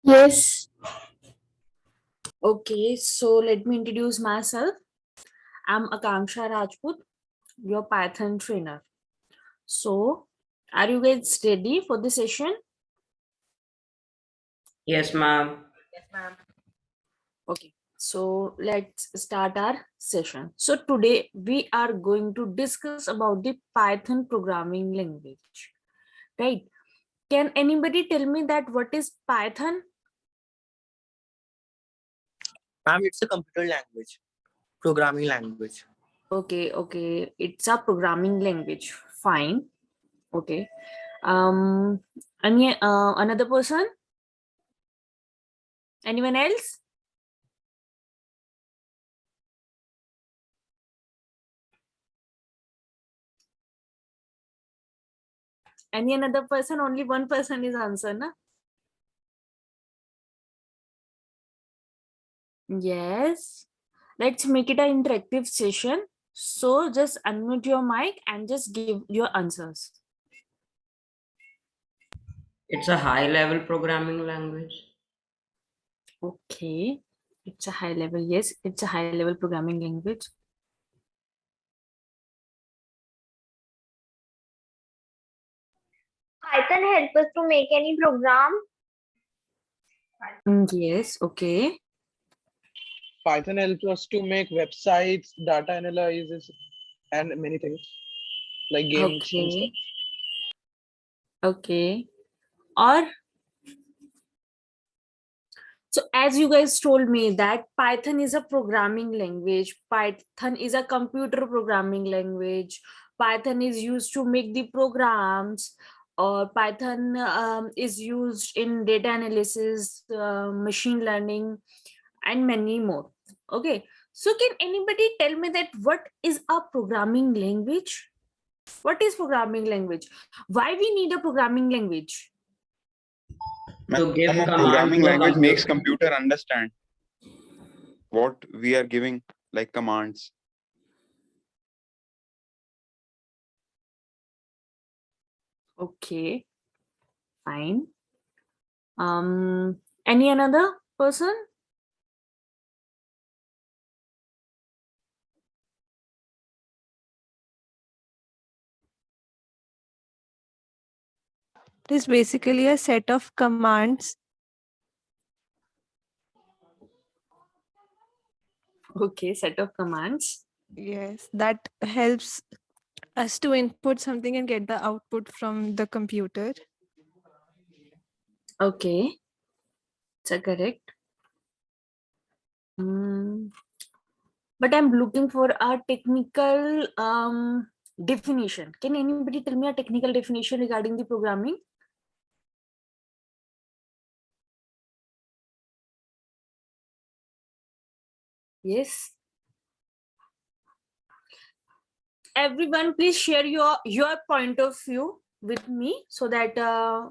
Yes. Okay, so let me introduce myself. I'm Akanksha Rajput, your Python trainer. So, are you guys ready for the session? Yes, ma'am. Okay, so let's start our session. So, today we are going to discuss about the Python programming language. Right? Can anybody tell me that what is Python? Ma'am, it's a computer language, programming language. Okay, it's a programming language. Fine. Okay. Another person? Anyone else? Any another person? Only one person is answer, na? Yes. Let's make it an interactive session. So just unmute your mic and just give your answers. It's a high-level programming language. Okay. It's a high level. Yes, it's a high level programming language. Python help us to make any program. Yes, okay. Python helps us to make websites, data analysis, and many things like games and stuff. Okay. Or so as you guys told me that Python is a programming language, Python is a computer programming language, Python is used to make the programs, or Python is used in data analysis, machine learning, and many more. Okay, so can anybody tell me that what is a programming language? What is programming language? Why we need a programming language? To give A command programming to a language makes computer. computer understand what we are giving like commands. Okay, fine. Any another person? It is basically a set of commands. Okay, set of commands. Yes, that helps us to input something and get the output from the computer. Okay, that's correct. But I'm looking for a technical definition. Can anybody tell me a technical definition regarding the programming? Yes. Everyone, please share your point of view with me so that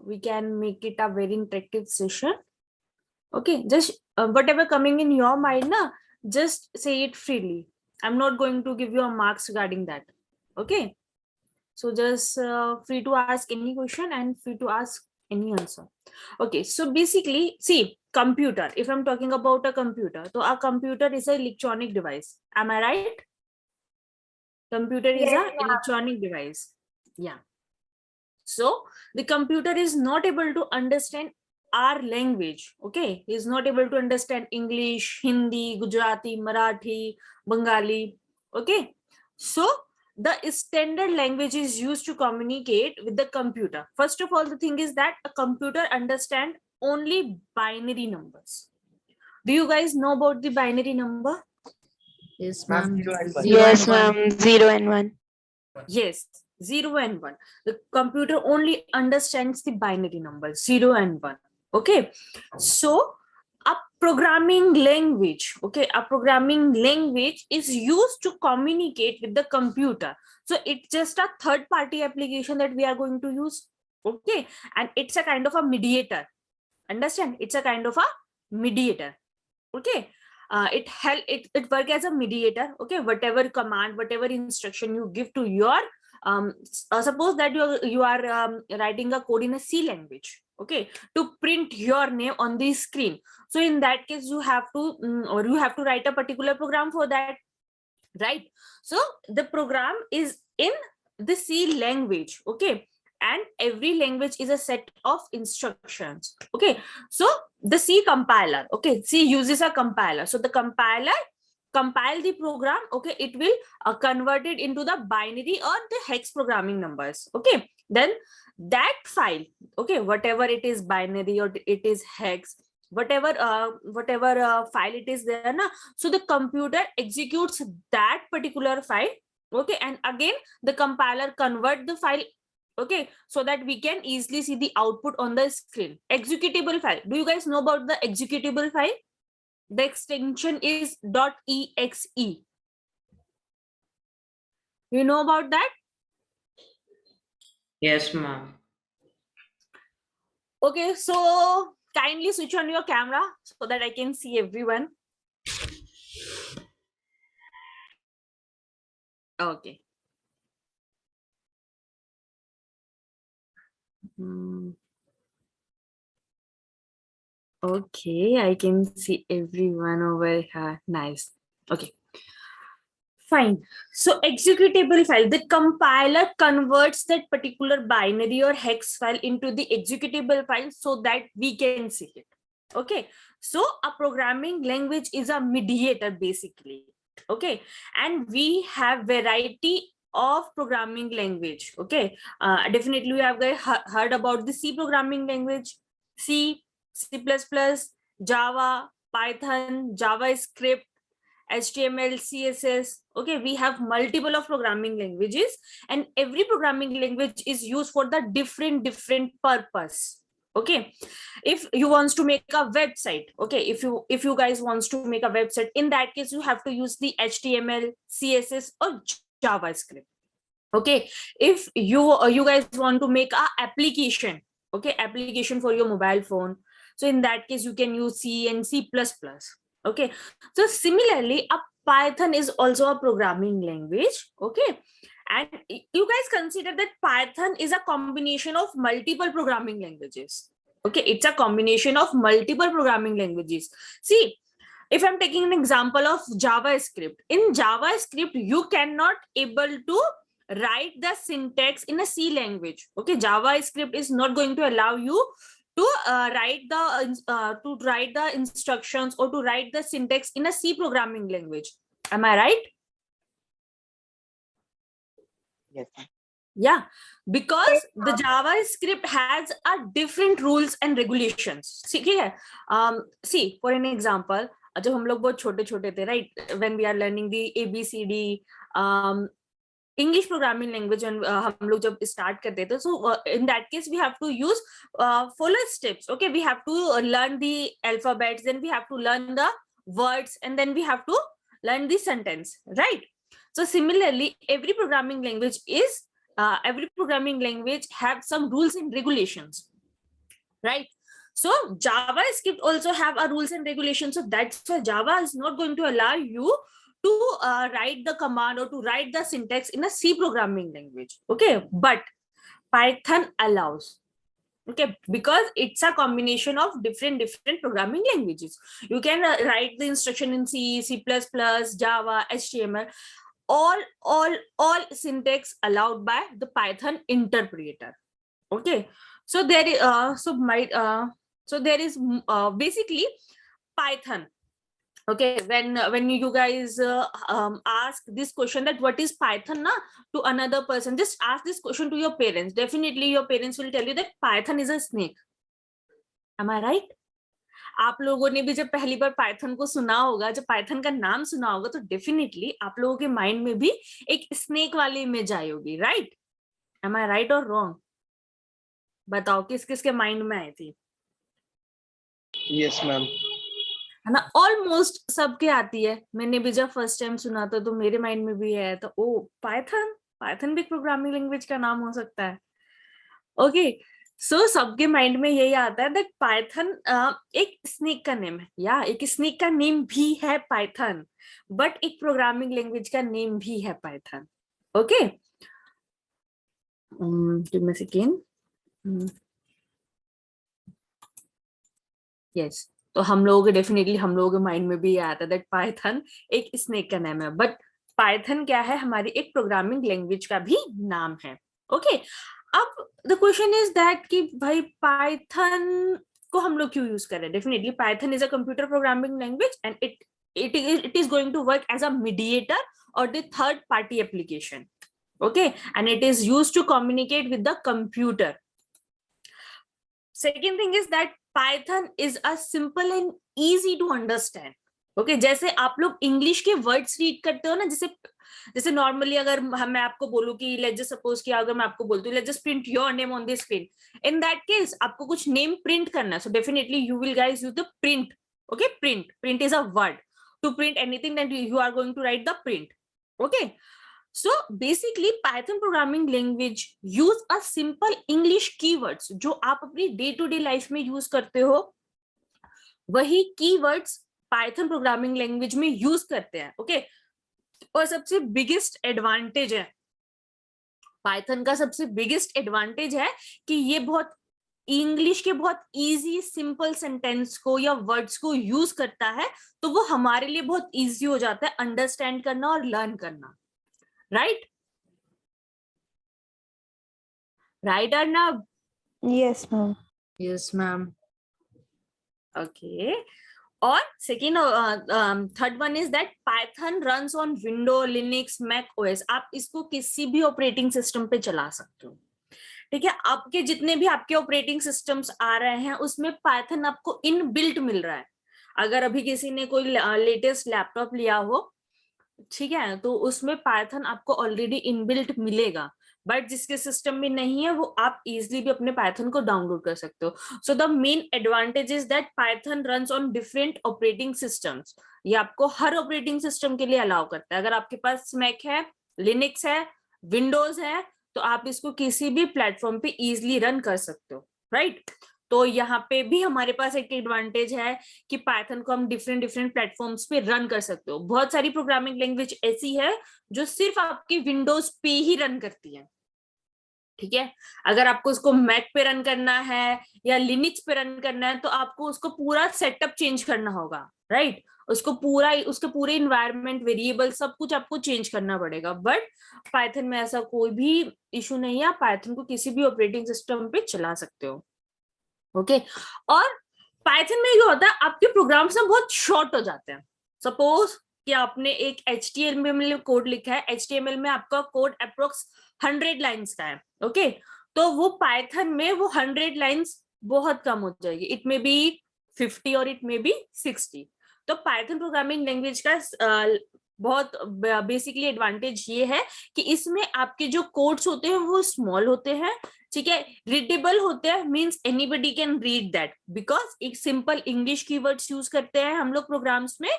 we can make it a very interactive session. Okay, just whatever coming in your mind, na, just say it freely. I'm not going to give you a marks regarding that. Okay, so just free to ask any question and free to ask any answer. Okay, so basically, see, computer. If I'm talking about a computer, so a computer is an electronic device. Am I right? Computer is Yes, an electronic device. Yeah. So the computer is not able to understand our language. Okay, is not able to understand English, Hindi, Gujarati, Marathi, Bengali. Okay, so the standard language is used to communicate with the computer. First of all, the thing is that a computer understand only binary numbers. Do you guys know about the binary number? Yes, Ma'am, ma'am. 0 and 1. Yes, ma'am. 0 and 1. Yes, 0 and 1. The computer only understands the binary number 0 and 1. Okay, so a programming language, okay, a programming language is used to communicate with the computer. So it's just a third party application that we are going to use. Okay, and it's a kind of a mediator. Understand? It's a kind of a mediator. Okay, it work as a mediator. Okay, whatever command, whatever instruction you give to your suppose that you are writing a code in a C language. okay, to print your name on the screen. So in that case, you have to or you have to write a particular program for that, right? So the program is in the C language, okay, and every language is a set of instructions, okay. So the C compiler, okay, C uses a compiler. So the compiler compile the program, okay, it will convert it into the binary or the hex programming numbers, okay. Then that file, okay, whatever it is, binary or it is hex, whatever file it is there na, so the computer executes that particular file, okay, and again the compiler convert the file, okay, so that we can easily see the output on the screen. Executable file, do you guys know about the executable file? The extension is .exe. You know about that? Yes, ma'am. Okay, so kindly switch on your camera so that I can see everyone. Okay. Okay, I can see everyone over here. Nice. Okay. Fine. So executable file, the compiler converts that particular binary or hex file into the executable file so that we can see it. Okay. So a programming language is a mediator basically. Okay. And we have variety of programming language. Okay. Definitely we have heard about the C programming language, C, C++, Java, Python, JavaScript, HTML, CSS. Okay, we have multiple of programming languages, and every programming language is used for the different purpose. Okay, if you wants to make a website, okay, if you guys wants to make a website, in that case you have to use the HTML, CSS, or JavaScript. Okay, if you guys want to make a application, okay, application for your mobile phone, so in that case you can use C and C++. Okay, so similarly a Python is also a programming language, okay, and you guys consider that Python is a combination of multiple programming languages. Okay, it's a combination of multiple programming languages. See, if I'm taking an example of JavaScript, in JavaScript you cannot able to write the syntax in a C language. Okay, JavaScript is not going to allow you to write the instructions or to write the syntax in a C programming language. Am I right? Yes. Yeah, because the JavaScript has a different rules and regulations. See, for an example, जब हम लोग बहुत छोटे छोटे थे, right, when we are learning the ABCD, English programming language, and हम लोग जब start करते थे, so in that case we have to use follow steps. Okay, we have to learn the alphabets, then we have to learn the words, and then we have to learn the sentence, right? So similarly, every programming language have some rules and regulations, right? So JavaScript also have a rules and regulations. So that's why Java is not going to allow you to write the command or to write the syntax in a C programming language. Okay, but Python allows. Okay, because it's a combination of different programming languages. You can write the instruction in C, C++, Java, HTML. All syntax allowed by the Python interpreter. Okay, so there is basically Python. Okay, when you guys ask this question that what is Python na, to another person, just ask this question to your parents. Definitely your parents will tell you that Python is a snake. Am I right? आप लोगों ने भी जब पहली बार Python को सुना होगा, जब पाइथन का नाम सुना होगा, तो डेफिनेटली आप लोगों के माइंड में भी एक स्नेक वाली इमेज आई होगी, राइट? एम आई राइट और रॉन्ग? बताओ किस किस के माइंड में आई थी? Yes, ma'am. है ना, ऑलमोस्ट सबके आती है. मैंने भी जब फर्स्ट टाइम सुना था तो मेरे माइंड में भी आया था, ओ पाइथन भी प्रोग्रामिंग लैंग्वेज का नाम हो सकता है. ओके, सो सबके माइंड में यही आता है दैट पाइथन एक स्नेक का नेम है, या एक स्नेक का नेम भी है पाइथन, बट एक प्रोग्रामिंग लैंग्वेज का नेम भी है Python. Okay, give me a second. Yes तो हम लोगों के डेफिनेटली हम लोगों के माइंड में भी ये आता है दैट पाइथन एक स्नेक का नाम है, बट पाइथन क्या है, हमारी एक प्रोग्रामिंग लैंग्वेज का भी नाम है। ओके अब द क्वेश्चन इज दैट कि भाई पाइथन को हम लोग क्यों यूज कर रहे हैं। Definitely Python is a computer programming language and it is going to work as a mediator or the third party application. Okay, and it is used to communicate with the computer. Second thing is that Python is a simple and easy to understand. Okay, जैसे आप लोग English के words read करते हो ना, जैसे normally अगर मैं आपको बोलूं कि लेट्स जस्ट सपोज कि अगर मैं आपको बोलती हूँ let's just print your name on the screen, in that case आपको कुछ नेम प्रिंट करना है, so definitely you will guys use the print. Okay, print is a word. To print anything that you are going to write the print. Okay, so basically Python programming language use a simple English keywords जो आप अपनी day to day life में use करते हो, वही keywords Python programming language में use करते हैं. ओके और सबसे बिगेस्ट एडवांटेज है Python का, सबसे बिगेस्ट एडवांटेज है कि ये बहुत इंग्लिश के बहुत इजी सिंपल सेंटेंस को या वर्ड्स को यूज करता है, तो वो हमारे लिए बहुत इजी हो जाता है अंडरस्टैंड करना और लर्न करना. Right right Arnab? Yes, ma'am. Yes ma'am. Okay और second third one is that Python runs on window, Linux, Mac OS. आप इसको किसी भी ऑपरेटिंग सिस्टम पे चला सकते हो. ठीक है, आपके जितने भी आपके ऑपरेटिंग सिस्टम्स आ रहे हैं उसमें पाइथन आपको इनबिल्ट मिल रहा है. अगर अभी किसी ने कोई लेटेस्ट लैपटॉप लिया हो, ठीक है, तो उसमें पाइथन आपको ऑलरेडी इनबिल्ट मिलेगा, बट जिसके सिस्टम में नहीं है वो आप इजिली भी अपने पाइथन को डाउनलोड कर सकते हो. So the main advantage is that Python runs on different operating systems. ये आपको हर ऑपरेटिंग सिस्टम के लिए अलाउ करता है. अगर आपके पास मैक है, लिनक्स है, विंडोज है, तो आप इसको किसी भी प्लेटफॉर्म पे इजिली रन कर सकते हो. राइट तो यहाँ पे भी हमारे पास एक एडवांटेज है कि पाइथन को हम डिफरेंट प्लेटफॉर्म्स पे रन कर सकते हो. बहुत सारी प्रोग्रामिंग लैंग्वेज ऐसी है जो सिर्फ आपकी विंडोज पे ही रन करती है. ठीक है, अगर आपको उसको मैक पे रन करना है या लिनक्स पे रन करना है तो आपको उसको पूरा सेटअप चेंज करना होगा. राइट उसके पूरे इन्वायरमेंट, वेरिएबल, सब कुछ आपको चेंज करना पड़ेगा. बट पाइथन में ऐसा कोई भी इशू नहीं है, आप पाइथन को किसी भी ऑपरेटिंग सिस्टम पे चला सकते हो. ओके और पाइथन में ये होता है आपके प्रोग्राम्स ना बहुत शॉर्ट हो जाते हैं. सपोज कि आपने एक HTML कोड लिखा है, HTML में आपका कोड अप्रोक्स 100 लाइन्स का है. ओके तो वो पाइथन में वो 100 लाइन्स बहुत कम हो जाएगी. इट में बी 50 और इट में बी 60. तो पाइथन प्रोग्रामिंग लैंग्वेज का बहुत बेसिकली एडवांटेज ये है कि इसमें आपके जो कोड्स होते हैं वो स्मॉल होते हैं. ठीक है, रीडेबल होते हैं, means anybody can read that, because एक सिंपल इंग्लिश कीवर्ड्स यूज करते हैं हम लोग प्रोग्राम्स में,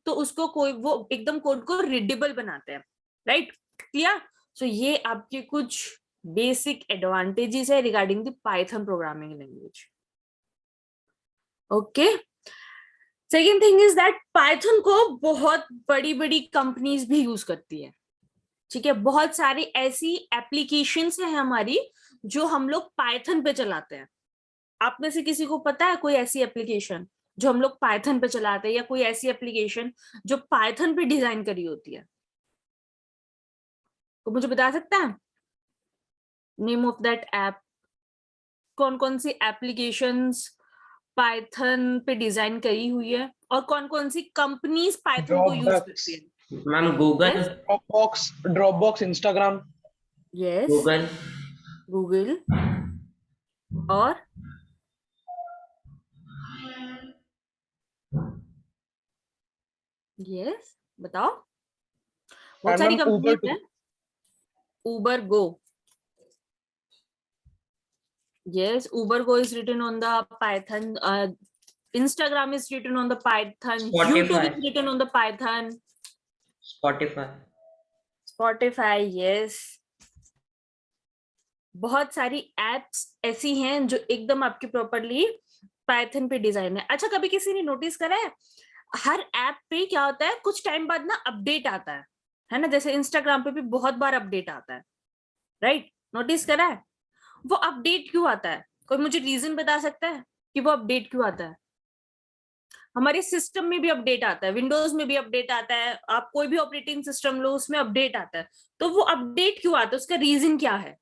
तो उसको कोई वो एकदम कोड को रीडेबल बनाते हैं. Right clear? सो ये आपके कुछ बेसिक एडवांटेजेस है regarding the Python programming language. Okay second thing is that Python को बहुत बड़ी बड़ी कंपनीज भी यूज करती है. ठीक है, बहुत सारी ऐसी एप्लीकेशंस है हमारी जो हम लोग पाइथन पे चलाते हैं. आप में से किसी को पता है कोई ऐसी एप्लीकेशन जो हम लोग पाइथन पे चलाते हैं, या कोई ऐसी एप्लीकेशन जो पाइथन पे डिजाइन करी होती है? तो मुझे बता सकता है नेम ऑफ दैट ऐप? कौन कौन सी एप्लीकेशंस पाइथन पे डिजाइन करी हुई है और कौन कौन सी कंपनीज पाइथन को यूज करती है? Ma'am Google, Dropbox, Instagram. Yes Google और यस बताओ. बहुत सारी कंपनीज है. Uber Go. Yes, Uber Go is written on the Python. Instagram is written on the Python. Spotify. YouTube is written on the Python. Spotify, yes. बहुत सारी apps ऐसी हैं जो एकदम आपकी प्रॉपरली पाइथन पे डिजाइन है. अच्छा, कभी किसी ने नोटिस करा है हर ऐप पे क्या होता है, कुछ टाइम बाद ना अपडेट आता है ना? जैसे इंस्टाग्राम पे भी बहुत बार अपडेट आता है. राइट नोटिस करा है? वो अपडेट क्यों आता है? कोई मुझे रीजन बता सकता है कि वो अपडेट क्यों आता है? हमारे सिस्टम में भी अपडेट आता है, विंडोज में भी अपडेट आता है, आप कोई भी ऑपरेटिंग सिस्टम लो उसमें अपडेट आता है। तो वो अपडेट क्यों आता है, उसका रीजन क्या है?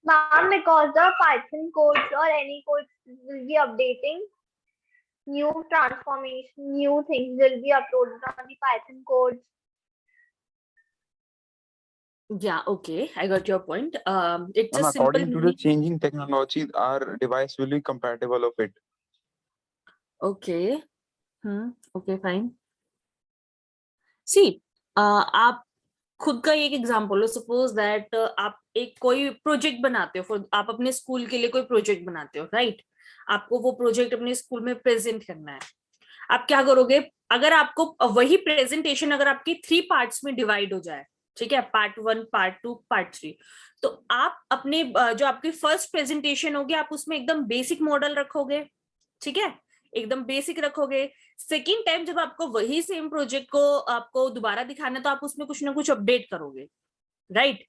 Ma'am, because the Python codes or any codes will be updating, new transformation, new things will be uploaded on the Python codes. Yeah, okay, I got your point. It's Ma'am, a simple according to the meaning. changing technology, our device will be compatible of it. Okay. Okay, fine. See, आप खुद का एक example low, suppose that आप एक कोई project बनाते हो, आप अपने स्कूल के लिए कोई प्रोजेक्ट बनाते हो, राइट? आपको वो प्रोजेक्ट अपने स्कूल में प्रेजेंट करना है। आप क्या करोगे? अगर आपको वही प्रेजेंटेशन अगर आपकी 3 पार्ट्स में डिवाइड हो जाए, ठीक है, पार्ट 1, पार्ट 2, पार्ट 3, तो आप अपने जो आपकी फर्स्ट प्रेजेंटेशन होगी आप उसमें एकदम बेसिक मॉडल रखोगे, ठीक है, एकदम बेसिक रखोगे। सेकेंड टाइम जब आपको वही सेम प्रोजेक्ट को आपको दोबारा दिखाना है तो आप उसमें कुछ ना कुछ अपडेट करोगे, राइट?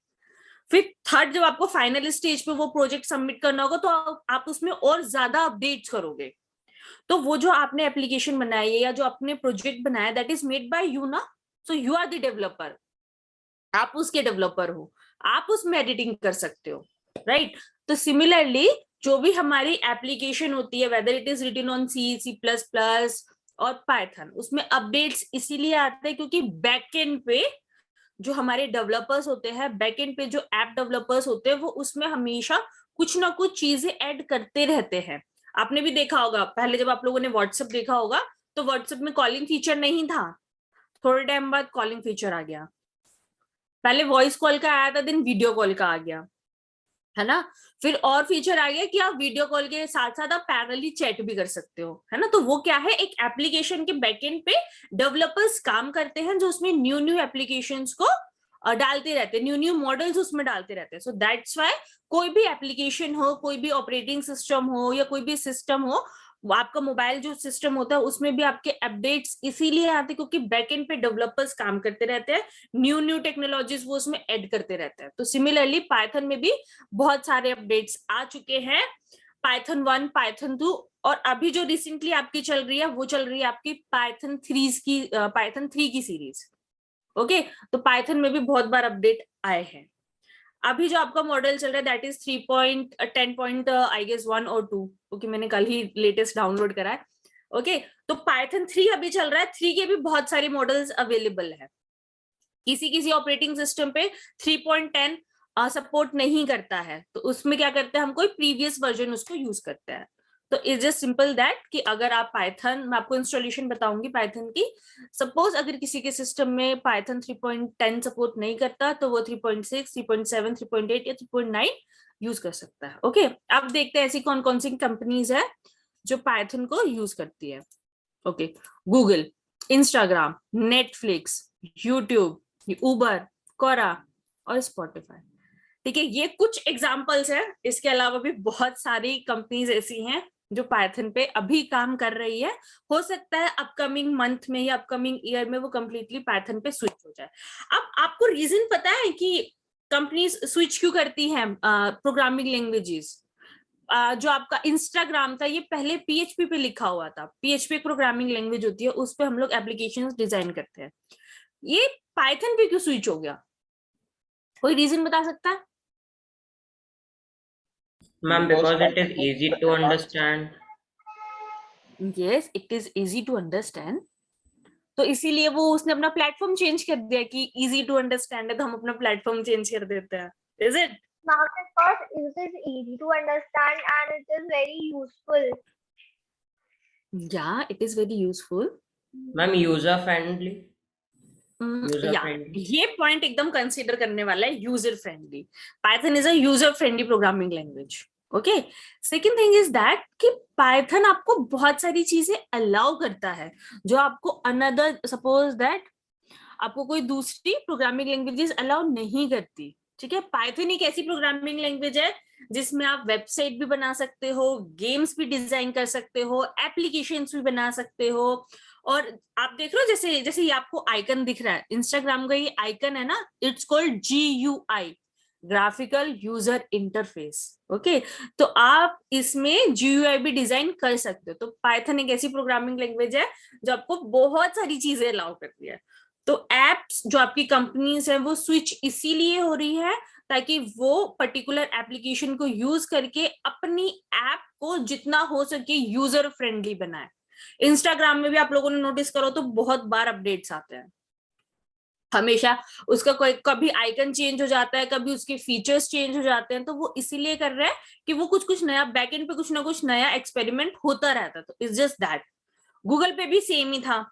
फिर थर्ड जब आपको फाइनल स्टेज पे वो प्रोजेक्ट सबमिट करना होगा तो आप उसमें और ज्यादा अपडेट्स करोगे। तो वो जो आपने एप्लीकेशन बनाई है या जो आपने प्रोजेक्ट बनाया that is made by you ना, so you are the developer, आप उसके डेवलपर हो, आप उसमें एडिटिंग कर सकते हो, राइट? तो सिमिलरली जो भी हमारी एप्लीकेशन होती है, whether it is written on C++ और पाइथन, उसमें अपडेट्स इसीलिए आते हैं क्योंकि बैकएंड पे जो हमारे डेवलपर्स होते हैं, बैकएंड पे जो ऐप डेवलपर्स होते हैं, वो उसमें हमेशा कुछ ना कुछ चीजें ऐड करते रहते हैं। आपने भी देखा होगा, पहले जब आप लोगों ने व्हाट्सएप देखा होगा तो व्हाट्सएप में कॉलिंग फीचर नहीं था, थोड़े टाइम बाद कॉलिंग फीचर आ गया। पहले वॉइस कॉल का आया था, देन वीडियो कॉल का आ गया, है ना? फिर और फीचर आ गया कि आप वीडियो कॉल के साथ साथ आप पैरेलली चैट भी कर सकते हो, है ना? तो वो क्या है, एक एप्लीकेशन के बैकएंड पे डेवलपर्स काम करते हैं जो उसमें न्यू एप्लीकेशंस को डालते रहते हैं, न्यू मॉडल्स उसमें डालते रहते हैं। सो दैट्स व्हाई कोई भी एप्लीकेशन हो, कोई भी ऑपरेटिंग सिस्टम हो या कोई भी सिस्टम हो, आपका मोबाइल जो सिस्टम होता है उसमें भी आपके अपडेट्स इसीलिए आते हैं क्योंकि बैकएंड पे डेवलपर्स काम करते रहते हैं, न्यू टेक्नोलॉजीज वो उसमें ऐड करते रहते हैं। तो सिमिलरली पाइथन में भी बहुत सारे अपडेट्स आ चुके हैं, पाइथन 1, पाइथन 2, और अभी जो रिसेंटली आपकी चल रही है वो चल रही है आपकी पाइथन 3 की सीरीज। ओके, तो पाइथन में भी बहुत बार अपडेट आए हैं। अभी जो आपका मॉडल चल रहा है दैट इज 3.10 आई गेस 1 और 2, क्योंकि मैंने कल ही लेटेस्ट डाउनलोड करा है। ओके, तो पाइथन 3 अभी चल रहा है, 3 के भी बहुत सारे मॉडल्स अवेलेबल है। किसी ऑपरेटिंग सिस्टम पे 3.10 सपोर्ट नहीं करता है, तो उसमें क्या करते हैं, हम कोई प्रीवियस वर्जन उसको यूज करते हैं। तो इट्स जस्ट सिंपल दैट कि अगर आप पाइथन, मैं आपको इंस्टॉलेशन बताऊंगी पाइथन की, सपोज अगर किसी के सिस्टम में पाइथन 3.10 सपोर्ट नहीं करता तो वो 3.6, 3.7, 3.8 या 3.9 यूज कर सकता है। ओके, अब देखते हैं ऐसी कौन कौन सी कंपनीज है जो पाइथन को यूज करती है। Okay, Google, Instagram, Netflix, YouTube, Uber, Quora और स्पॉटिफाई। ठीक है, ये कुछ एग्जांपल्स है, इसके अलावा भी बहुत सारी कंपनीज ऐसी हैं जो पाइथन पे अभी काम कर रही है। हो सकता है अपकमिंग मंथ में या अपकमिंग ईयर में वो कंप्लीटली पाइथन पे स्विच हो जाए। अब आपको रीजन पता है कि कंपनीज स्विच क्यों करती हैं प्रोग्रामिंग लैंग्वेजेस? जो आपका इंस्टाग्राम था ये पहले PHP पे लिखा हुआ था, PHP एक प्रोग्रामिंग लैंग्वेज होती है, उस पे हम लोग एप्लीकेशंस डिजाइन करते हैं। ये पाइथन पे क्यों स्विच हो गया, कोई रीजन बता सकता है? Ma'am, because it is easy to understand. Yes, it is easy to understand. तो इसीलिए वो उसने अपना प्लेटफॉर्म चेंज कर दिया कि इजी टू अंडरस्टैंड है तो हम अपना प्लेटफॉर्म चेंज कर देते हैं। Is it? Now, because it is easy to understand and it is very useful. Yeah, it is very useful. Ma'am, user friendly. User Yeah, friendly. ये पॉइंट एकदम consider करने वाला है, user friendly. Python is a user friendly programming language. Okay, second thing is that कि Python आपको बहुत सारी चीजें अलाउ करता है जो आपको अनदर, सपोज दैट आपको कोई दूसरी प्रोग्रामिंग लैंग्वेजेस अलाउ नहीं करती। ठीक है, पाइथन एक ऐसी प्रोग्रामिंग लैंग्वेज है जिसमें आप वेबसाइट भी बना सकते हो, गेम्स भी डिजाइन कर सकते हो, एप्लीकेशंस भी बना सकते हो। और आप देख रहे हो जैसे ये आपको आइकन दिख रहा है, इंस्टाग्राम का ये आइकन है ना, it's called GUI, graphical user interface. Okay, तो आप इसमें GUI भी डिजाइन कर सकते हो। तो पाइथन एक ऐसी प्रोग्रामिंग लैंग्वेज है जो आपको बहुत सारी चीजें अलाउ करती है। तो एप्स जो आपकी कंपनीज है वो स्विच इसीलिए हो रही है ताकि वो पर्टिकुलर एप्लीकेशन को यूज करके अपनी ऐप को जितना हो सके यूजर फ्रेंडली बनाए। इंस्टाग्राम में भी आप लोगों ने नोटिस करो तो बहुत बार अपडेट्स आते हैं, हमेशा उसका कोई कभी आइकन चेंज हो जाता है, कभी उसके फीचर्स चेंज हो जाते हैं। तो वो इसीलिए कर रहे हैं कि वो कुछ कुछ नया बैकएंड पे कुछ ना कुछ नया एक्सपेरिमेंट होता रहता है। तो इट्स जस्ट दैट। गूगल पे भी सेम ही था।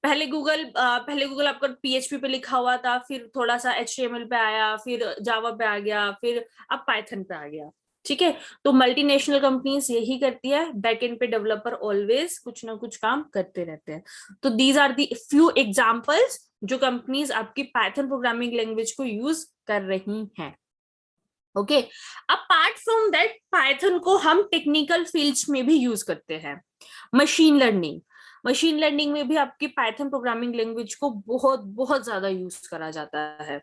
पहले गूगल आपका PHP पे लिखा हुआ था, फिर थोड़ा सा HTML पे आया, फिर जावा पे आ गया, फिर अब पाइथन पे आ गया। ठीक है, तो मल्टीनेशनल कंपनीज यही करती है, बैकएंड पे डेवलपर ऑलवेज कुछ ना कुछ काम करते रहते हैं। तो these are the few examples जो कंपनीज आपकी पाइथन प्रोग्रामिंग लैंग्वेज को यूज कर रही हैं। Okay, apart from that Python को हम टेक्निकल फील्ड्स में भी यूज करते हैं। मशीन लर्निंग में भी आपकी पाइथन प्रोग्रामिंग लैंग्वेज को बहुत बहुत ज्यादा यूज करा जाता है।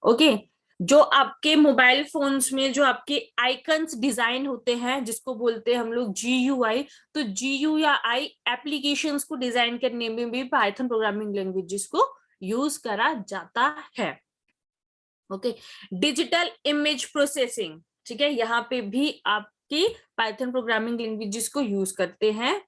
ओके, जो आपके मोबाइल फोन्स में जो आपके आइकन्स डिजाइन होते हैं जिसको बोलते हैं हम लोग GUI, तो GUI एप्लीकेशंस को डिजाइन करने में भी पाइथन प्रोग्रामिंग लैंग्वेजेस को यूज करा जाता है। ओके, डिजिटल इमेज प्रोसेसिंग, ठीक है, यहाँ पे भी आपकी पाइथन प्रोग्रामिंग लैंग्वेजेस को यूज करते हैं।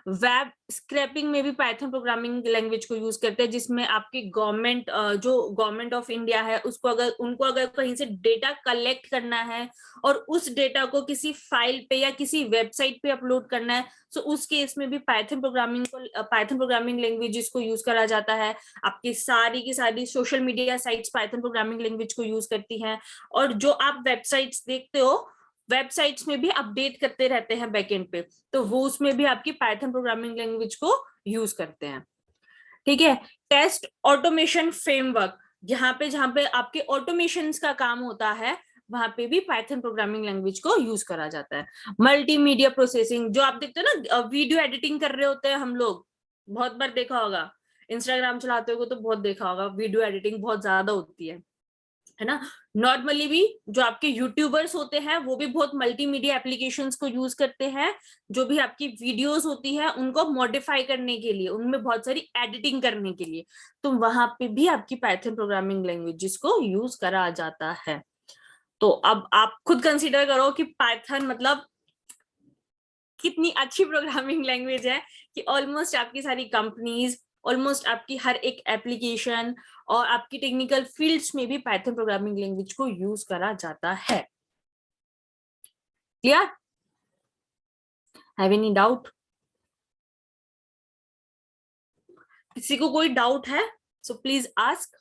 वेब स्क्रैपिंग में भी पाइथन प्रोग्रामिंग लैंग्वेज को यूज करते हैं, जिसमें आपकी गवर्नमेंट जो गवर्नमेंट ऑफ इंडिया है उसको अगर कहीं से डेटा कलेक्ट करना है और उस डेटा को किसी फाइल पे या किसी वेबसाइट पे अपलोड करना है, तो उस केस में भी पाइथन प्रोग्रामिंग लैंग्वेजेस को यूज करा जाता है। आपकी सारी की सारी social media sites Python programming language को यूज करती हैं, और जो आप वेबसाइट्स देखते हो वेबसाइट्स में भी अपडेट करते रहते हैं बैकएंड पे, तो वो उसमें भी आपकी पाइथन प्रोग्रामिंग लैंग्वेज को यूज करते हैं। ठीक है, टेस्ट ऑटोमेशन फ्रेमवर्क, जहां पे आपके ऑटोमेशंस का काम होता है वहां पे भी पाइथन प्रोग्रामिंग लैंग्वेज को यूज करा जाता है। मल्टीमीडिया प्रोसेसिंग, जो आप देखते हो ना वीडियो एडिटिंग कर रहे होते हैं हम लोग, बहुत बार देखा होगा, इंस्टाग्राम चलाते हो तो बहुत देखा होगा, वीडियो एडिटिंग बहुत ज्यादा होती है ना। नॉर्मली भी जो आपके यूट्यूबर्स होते हैं वो भी बहुत मल्टीमीडिया एप्लीकेशंस को यूज करते हैं, जो भी आपकी वीडियोस होती है उनको मॉडिफाई करने के लिए, उनमें बहुत सारी एडिटिंग करने के लिए, तो वहां पे भी आपकी पाइथन प्रोग्रामिंग लैंग्वेजेस को यूज करा जाता है। तो अब आप खुद कंसीडर करो कि पाइथन मतलब कितनी अच्छी प्रोग्रामिंग लैंग्वेज है कि ऑलमोस्ट आपकी सारी कंपनीज, ऑलमोस्ट आपकी हर एक एप्लीकेशन और आपकी टेक्निकल फील्ड्स में भी पाइथन प्रोग्रामिंग लैंग्वेज को यूज करा जाता है। क्लियर? Have any doubt? किसी को कोई डाउट है so please ask.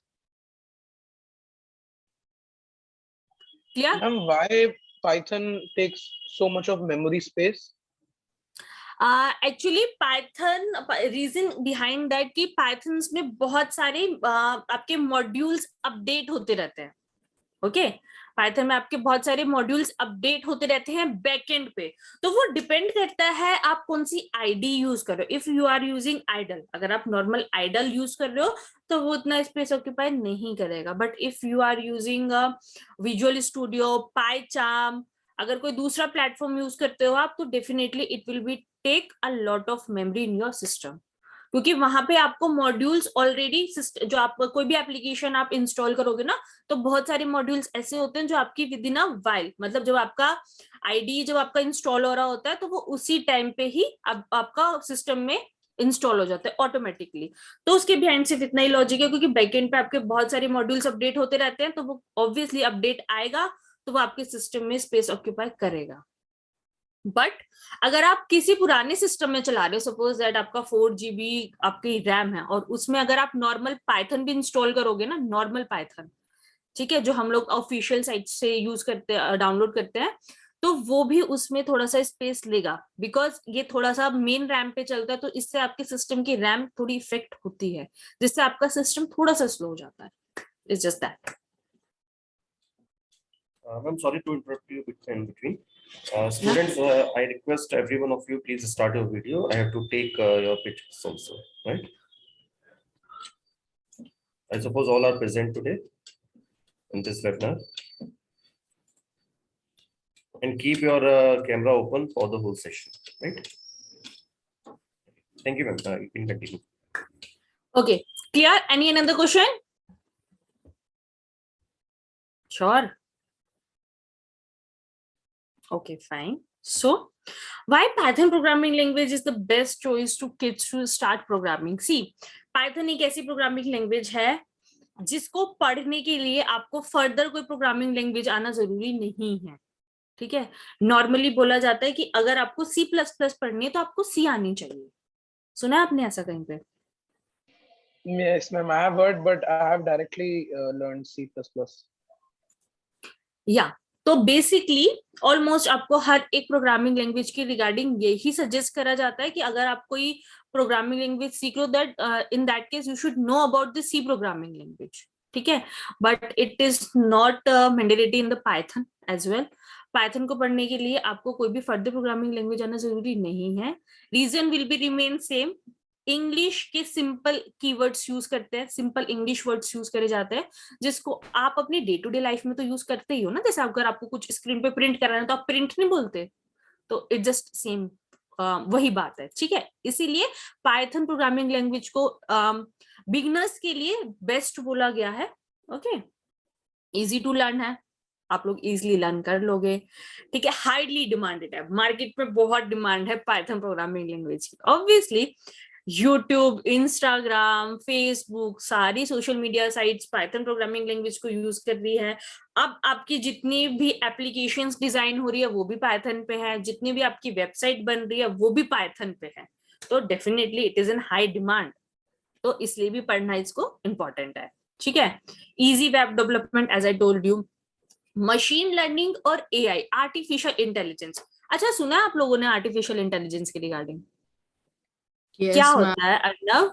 Clear? Why Python takes so much of memory space? Actually Python, reason behind that कि पाइथन में बहुत सारे आपके मॉड्यूल्स अपडेट होते रहते हैं। ओके, पाइथन में आपके बहुत सारे मॉड्यूल्स अपडेट होते रहते हैं बैकएंड पे, तो वो डिपेंड करता है आप कौन सी आईडी यूज कर रहे हो। If you are using IDLE, अगर आप नॉर्मल आइडल यूज कर रहे हो तो वो उतना स्पेस ऑक्यूपाई नहीं करेगा, but if you are using Visual Studio, PyCharm, अगर कोई दूसरा प्लेटफॉर्म यूज करते हो आप, तो definitely it will be take a lot of memory in your system, क्योंकि वहां पे आपको मॉड्यूल्स ऑलरेडी, जो आप कोई भी एप्लीकेशन आप इंस्टॉल करोगे ना, तो बहुत सारे मॉड्यूल्स ऐसे होते हैं जो आपकी विद इन अ वाइल, मतलब जब आपका आईडी जब आपका इंस्टॉल हो रहा होता है तो वो उसी टाइम पे ही आपका सिस्टम में इंस्टॉल हो जाता है ऑटोमेटिकली। तो उसके बिहाइंड सिर्फ इतना ही लॉजिक है, क्योंकि बैकएंड पे आपके बहुत सारे मॉड्यूल्स अपडेट होते रहते हैं, तो वो ऑब्वियसली अपडेट आएगा तो वो आपके सिस्टम में स्पेस ऑक्यूपाई करेगा। बट अगर आप किसी पुराने सिस्टम में चला रहे हो, सपोज दैट आपका 4 GB आपकी रैम है और उसमें अगर आप नॉर्मल पाइथन भी इंस्टॉल करोगे ना, नॉर्मल पाइथन, ठीक है, जो हम लोग ऑफिशियल साइट से यूज करते हैं, डाउनलोड करते हैं, तो वो भी उसमें थोड़ा सा स्पेस लेगा, बिकॉज ये थोड़ा सा मेन रैम पे चलता है, तो इससे आपके सिस्टम की रैम थोड़ी इफेक्ट होती है, जिससे आपका सिस्टम थोड़ा सा स्लो हो जाता है। It's just that. I'm sorry to interrupt you in between. Students, I request every one of you, please start your video. I have to take your pictures also, right? I suppose all are present today in this webinar. and keep your camera open for the whole session, right? Thank you, ma'am. You can continue. Okay, clear? Any another question? Sure. Okay, fine. So, why Python programming language is the best choice to kids to start programming? See, Python एक ऐसी programming language है जिसको पढ़ने के लिए आपको further कोई programming language आना जरूरी नहीं है, ठीक है. नॉर्मली बोला जाता है कि अगर आपको C++ पढ़नी है तो आपको C आनी चाहिए. सुना है आपने ऐसा कहीं पे? Yes, ma'am. I have heard, but I have directly learned C++. या तो बेसिकली ऑलमोस्ट आपको हर एक प्रोग्रामिंग लैंग्वेज के रिगार्डिंग यही सजेस्ट करा जाता है कि अगर आप कोई प्रोग्रामिंग लैंग्वेज सीख लो, that in that case you should know about the C programming language, ठीक है. But it is not mandatory in the Python as well. Python को पढ़ने के लिए आपको कोई भी फर्दर प्रोग्रामिंग लैंग्वेज आना जरूरी नहीं है. Reason will be remain same. English के सिंपल कीवर्ड्स यूज करते हैं, सिंपल इंग्लिश वर्ड्स यूज करे जाते हैं जिसको आप अपनी डे टू डे लाइफ में तो यूज करते ही हो ना. जैसे अगर आपको कुछ स्क्रीन पे प्रिंट कराना है तो आप प्रिंट नहीं बोलते, तो इट जस्ट सेम वही बात है, ठीक है. इसीलिए पाइथन प्रोग्रामिंग लैंग्वेज को बिगिनर्स के लिए बेस्ट बोला गया है. ओके, इजी टू लर्न है, आप लोग इजीली लर्न कर लोगे, ठीक है. हाईली डिमांडेड है, मार्केट में बहुत डिमांड है पाइथन प्रोग्रामिंग लैंग्वेज की. ऑब्वियसली यूट्यूब, इंस्टाग्राम, फेसबुक, सारी social media sites Python programming language को यूज कर रही है. अब आपकी जितनी भी एप्लीकेशंस डिजाइन हो रही है वो भी पाइथन पे है, जितनी भी आपकी वेबसाइट बन रही है वो भी पाइथन पे है. तो definitely it is in high demand, तो इसलिए भी पढ़ना इसको इम्पोर्टेंट है, ठीक है. Easy web development as I told you, machine learning और एआई, आर्टिफिशियल इंटेलिजेंस. अच्छा, सुना है आप लोगों ने आर्टिफिशियल इंटेलिजेंस के रिगार्डिंग? क्या होता है Arnav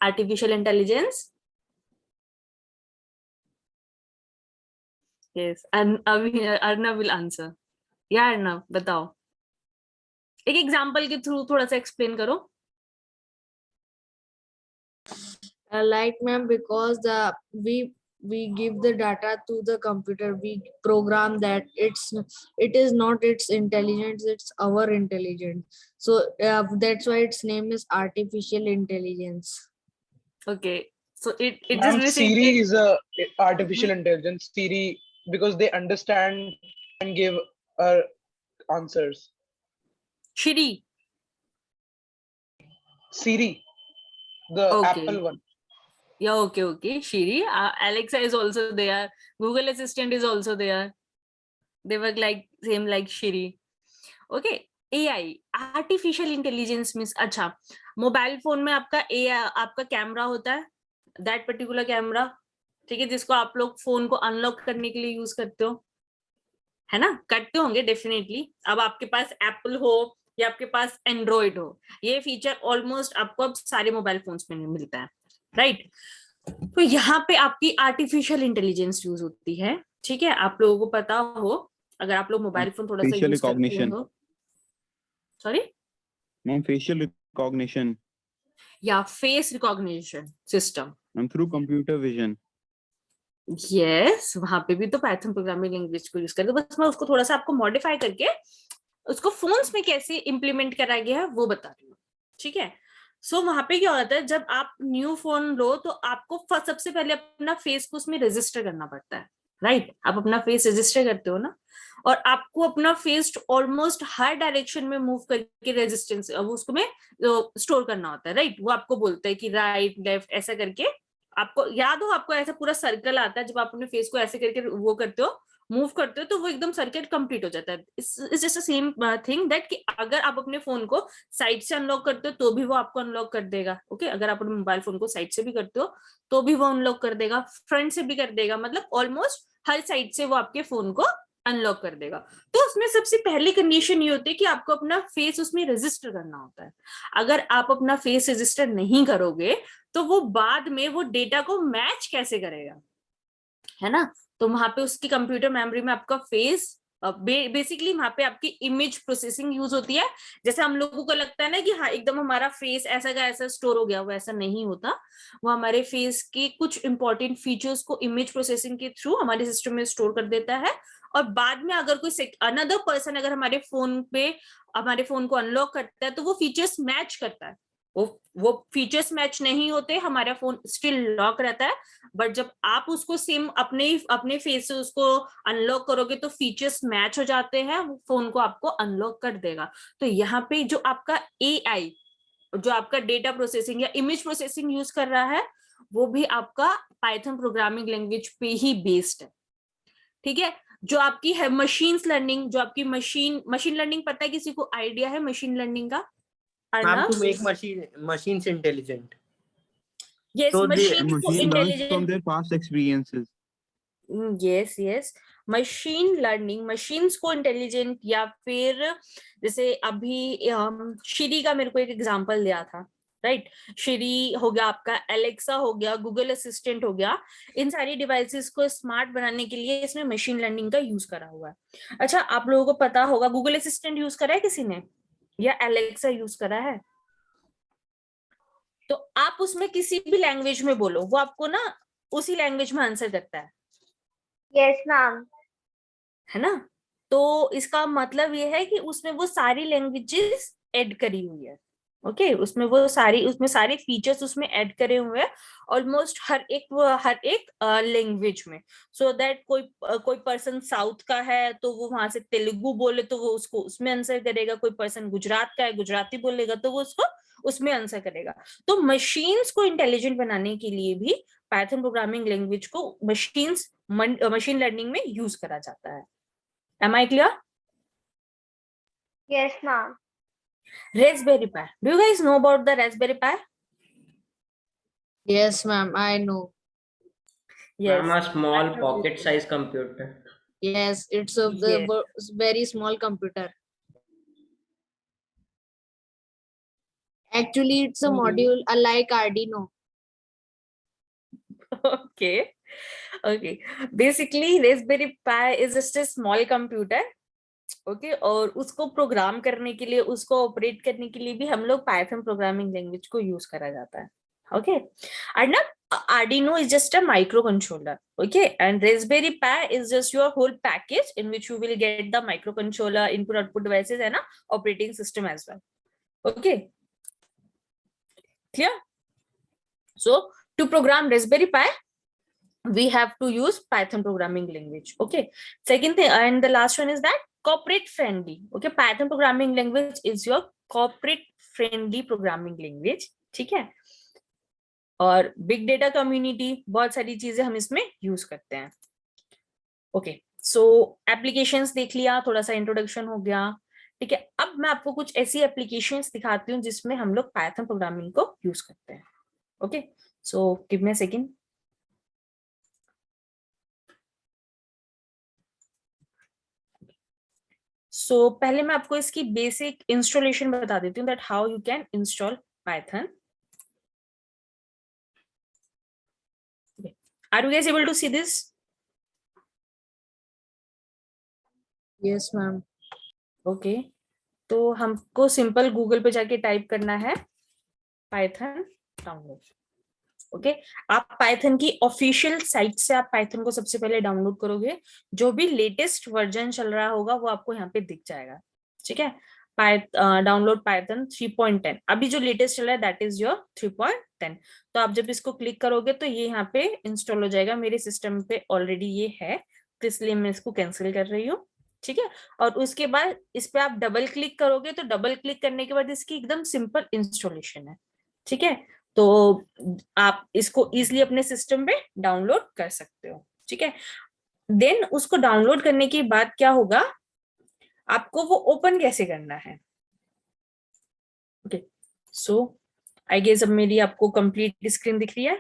artificial intelligence? Yes, Arnav will answer. या अर्नव बताओ, एक एग्जांपल के थ्रू थोड़ा सा एक्सप्लेन करो. Like ma'am, because we give the data to the computer, we program that it is not its intelligence, it's our intelligence. So that's why its name is artificial intelligence. Okay, so it Ma'am, is Siri is a artificial intelligence. Siri, because they understand and give answers. Shiri. Siri, the Okay. Apple one. Yeah, okay. Shiri. Alexa is also there. Google Assistant is also there. They work like same like Shiri. Okay. AI, artificial intelligence means, अच्छा, mobile phone में आपका AI, आपका camera होता है, that particular camera, ठीक है, जिसको आप लोग फोन को अनलॉक करने के लिए यूज करते हो, है ना? करते होंगे डेफिनेटली. अब आपके पास एप्पल हो या आपके पास एंड्रॉइड हो, ये फीचर ऑलमोस्ट आपको अब सारे मोबाइल फोन्स में मिलता है, राइट. तो यहाँ पे आपकी आर्टिफिशियल इंटेलिजेंस यूज होती है, ठीक है. आप लोगों को पता हो, अगर आप लोग मोबाइल फोन थोड़ा सा यूज करते हो. सॉरी मैम, फेशियल रिकॉग्निशन या face recognition system ma'am through computer vision. Yes, वहां पे भी तो पाइथन प्रोग्रामिंग लैंग्वेज को यूज करते हैं. बस मैं उसको थोड़ा सा आपको मॉडिफाई करके उसको फोन्स में कैसे इंप्लीमेंट करा गया है वो बता रही हूँ, ठीक है. सो वहां पे क्या होता है, जब आप न्यू फोन लो तो आपको सबसे पहले अपना फेस को उसमें रजिस्टर करना पड़ता है, राइट. आप अपना फेस रजिस्टर करते हो ना, और आपको अपना फेस ऑलमोस्ट हर डायरेक्शन में मूव करके रेजिस्टेंस उसको में स्टोर करना होता है, राइट. वो आपको बोलता है कि राइट लेफ्ट ऐसा करके, आपको याद हो, आपको ऐसा पूरा सर्कल आता है, जब आप अपने फेस को ऐसे करके वो करते हो, मूव करते हो, तो वो एकदम सर्किट कंप्लीट हो जाता है. It's just same thing that कि अगर आप अपने फोन को साइड से अनलॉक करते हो तो भी वो आपको अनलॉक कर देगा. ओके, अगर आप अपने मोबाइल फोन को साइड से भी करते हो तो भी वो अनलॉक कर देगा, फ्रंट से भी कर देगा, मतलब ऑलमोस्ट हर साइड से वो आपके फोन को अनलॉक कर देगा. तो उसमें सबसे पहली कंडीशन ये होती है कि आपको अपना फेस उसमें रजिस्टर करना होता है. अगर आप अपना फेस रजिस्टर नहीं करोगे तो वो बाद में वो डेटा को मैच कैसे करेगा, है ना. तो वहां पे उसकी कंप्यूटर मेमोरी में आपका फेस, बेसिकली वहां पे आपकी इमेज प्रोसेसिंग यूज होती है. जैसे हम लोगों को लगता है ना कि हाँ एकदम हमारा फेस ऐसा का ऐसा स्टोर हो गया, वो ऐसा नहीं होता. वो हमारे फेस के कुछ इंपॉर्टेंट फीचर्स को इमेज प्रोसेसिंग के थ्रू हमारे सिस्टम में स्टोर कर देता है, और बाद में अगर कोई अनदर पर्सन अगर हमारे फोन को अनलॉक करता है तो वो फीचर्स मैच करता है। वो फीचर्स मैच नहीं होते, हमारा फोन स्टिल लॉक रहता है, बट जब आप उसको सेम अपने फेस से उसको अनलॉक करोगे तो फीचर्स मैच हो जाते हैं, वो फोन को आपको अनलॉक कर देगा। तो यहाँ पे जो आपका AI, जो आपका डेटा प्रोसेसिंग या इमेज प्रोसेसिंग यूज कर रहा है, वो भी आपका पाइथन प्रोग्रामिंग लैंग्वेज पे ही बेस्ड है। ठीक है, जो आपकी है मशीन लर्निंग, जो आपकी मशीन लर्निंग, पता है किसी को आइडिया है मशीन लर्निंग का? Ma'am, to make machines intelligent. Yes, So machine को Machine learns from intelligent. their past experiences. yes, machine learning machines को इंटेलिजेंट, या फिर जैसे अभी श्री का मेरे को एक एग्जांपल दिया था, राइट? श्री हो गया, आपका एलेक्सा हो गया, गूगल असिस्टेंट हो गया, इन सारी डिवाइसेस को स्मार्ट बनाने के लिए इसमें मशीन लर्निंग का यूज करा हुआ है। अच्छा, आप लोगों को पता होगा गूगल असिस्टेंट यूज करा है किसी ने, या एलेक्सा यूज करा है? तो आप उसमें किसी भी लैंग्वेज में बोलो, वो आपको ना उसी लैंग्वेज में आंसर करता है, Yes, ma'am. है ना? तो इसका मतलब ये है कि उसमें वो सारी लैंग्वेजेस ऐड करी हुई है। ओके, उसमें सारे फीचर्स उसमें ऐड करे हुए हैं, ऑलमोस्ट हर एक लैंग्वेज में, सो दैट कोई पर्सन साउथ का है तो वो वहां से तेलुगु बोले तो वो उसको उसमें आंसर करेगा, कोई पर्सन गुजरात का है गुजराती बोलेगा तो वो उसको उसमें आंसर करेगा। तो मशीन्स को इंटेलिजेंट बनाने के लिए भी पाइथन प्रोग्रामिंग लैंग्वेज को मशीन लर्निंग में यूज करा जाता है। Am I clear? Yes, ma'am. Raspberry Pi. Do you guys know about the Raspberry Pi? Yes, ma'am, I know. Ma'am, a small I have pocket-sized computer. Yes, it's a Yes. very small computer. Actually, it's a module like Arduino. Okay. Basically, Raspberry Pi is just a small computer. Okay, और उसको programme करने के लिए, उसको operate करने के लिए भी हम लोग पाइथन प्रोग्रामिंग लैंग्वेज को यूज करा जाता है। Okay, and Arduino is just a microcontroller. Okay, and Raspberry Pi is just your whole package in which you will get the microcontroller, input output devices, and a operating system as well. Okay, clear? So to program Raspberry Pi, we have to use Python programming language. Okay, second thing, and the last one is that corporate friendly. Okay, Python programming language is your corporate friendly programming language. ठीक है, और big data community, बहुत सारी चीजें हम इसमें use करते हैं। ओके, सो एप्लीकेशंस देख लिया, थोड़ा सा इंट्रोडक्शन हो गया। ठीक है, अब मैं आपको कुछ ऐसी एप्लीकेशंस दिखाती हूँ जिसमें हम लोग पाइथन प्रोग्रामिंग को यूज करते हैं। Okay, so give me a second. So पहले मैं आपको इसकी बेसिक इंस्टॉलेशन बता देती हूँ, that how you can install Python. Are you guys able to see this? Yes, ma'am. Okay, तो हमको सिंपल गूगल पे जाके टाइप करना है पाइथन डाउनलोड। ओके, आप पाइथन की ऑफिशियल साइट से आप पाइथन को सबसे पहले डाउनलोड करोगे, जो भी लेटेस्ट वर्जन चल रहा होगा वो आपको यहाँ पे दिख जाएगा। ठीक है, डाउनलोड पाइथन 3.10, अभी जो लेटेस्ट चल रहा है दैट इज योर 3.10। तो आप जब इसको क्लिक करोगे तो ये यहाँ पे इंस्टॉल हो जाएगा। मेरे सिस्टम पे ऑलरेडी ये है, तो इसलिए मैं इसको कैंसिल कर रही हूँ। ठीक है, और उसके बाद इस पे आप डबल क्लिक करोगे तो डबल क्लिक करने के बाद इसकी एकदम सिंपल इंस्टॉलेशन है। ठीक है, तो आप इसको इजिली अपने सिस्टम पे डाउनलोड कर सकते हो। ठीक है, देन उसको डाउनलोड करने के बाद क्या होगा, आपको वो ओपन कैसे करना है। ओके, सो आई गेस अब मेरी आपको कंप्लीट स्क्रीन दिख रही है।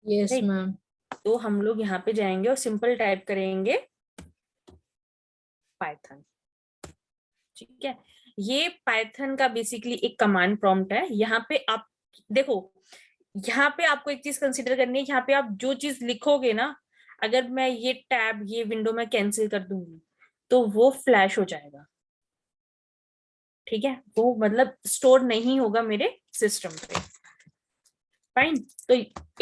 Yes, Right. ma'am. तो हम लोग यहाँ पे जाएंगे और सिंपल टाइप करेंगे पाइथन। ठीक है, ये पाइथन का बेसिकली एक कमांड प्रॉम्प्ट है। यहाँ पे आप देखो, यहाँ पे आपको एक चीज कंसीडर करनी है, यहाँ पे आप जो चीज लिखोगे ना, अगर मैं ये टैब ये विंडो में कैंसिल कर दूंगी तो वो फ्लैश हो जाएगा। ठीक है, वो मतलब स्टोर नहीं होगा मेरे सिस्टम पे। फाइन। तो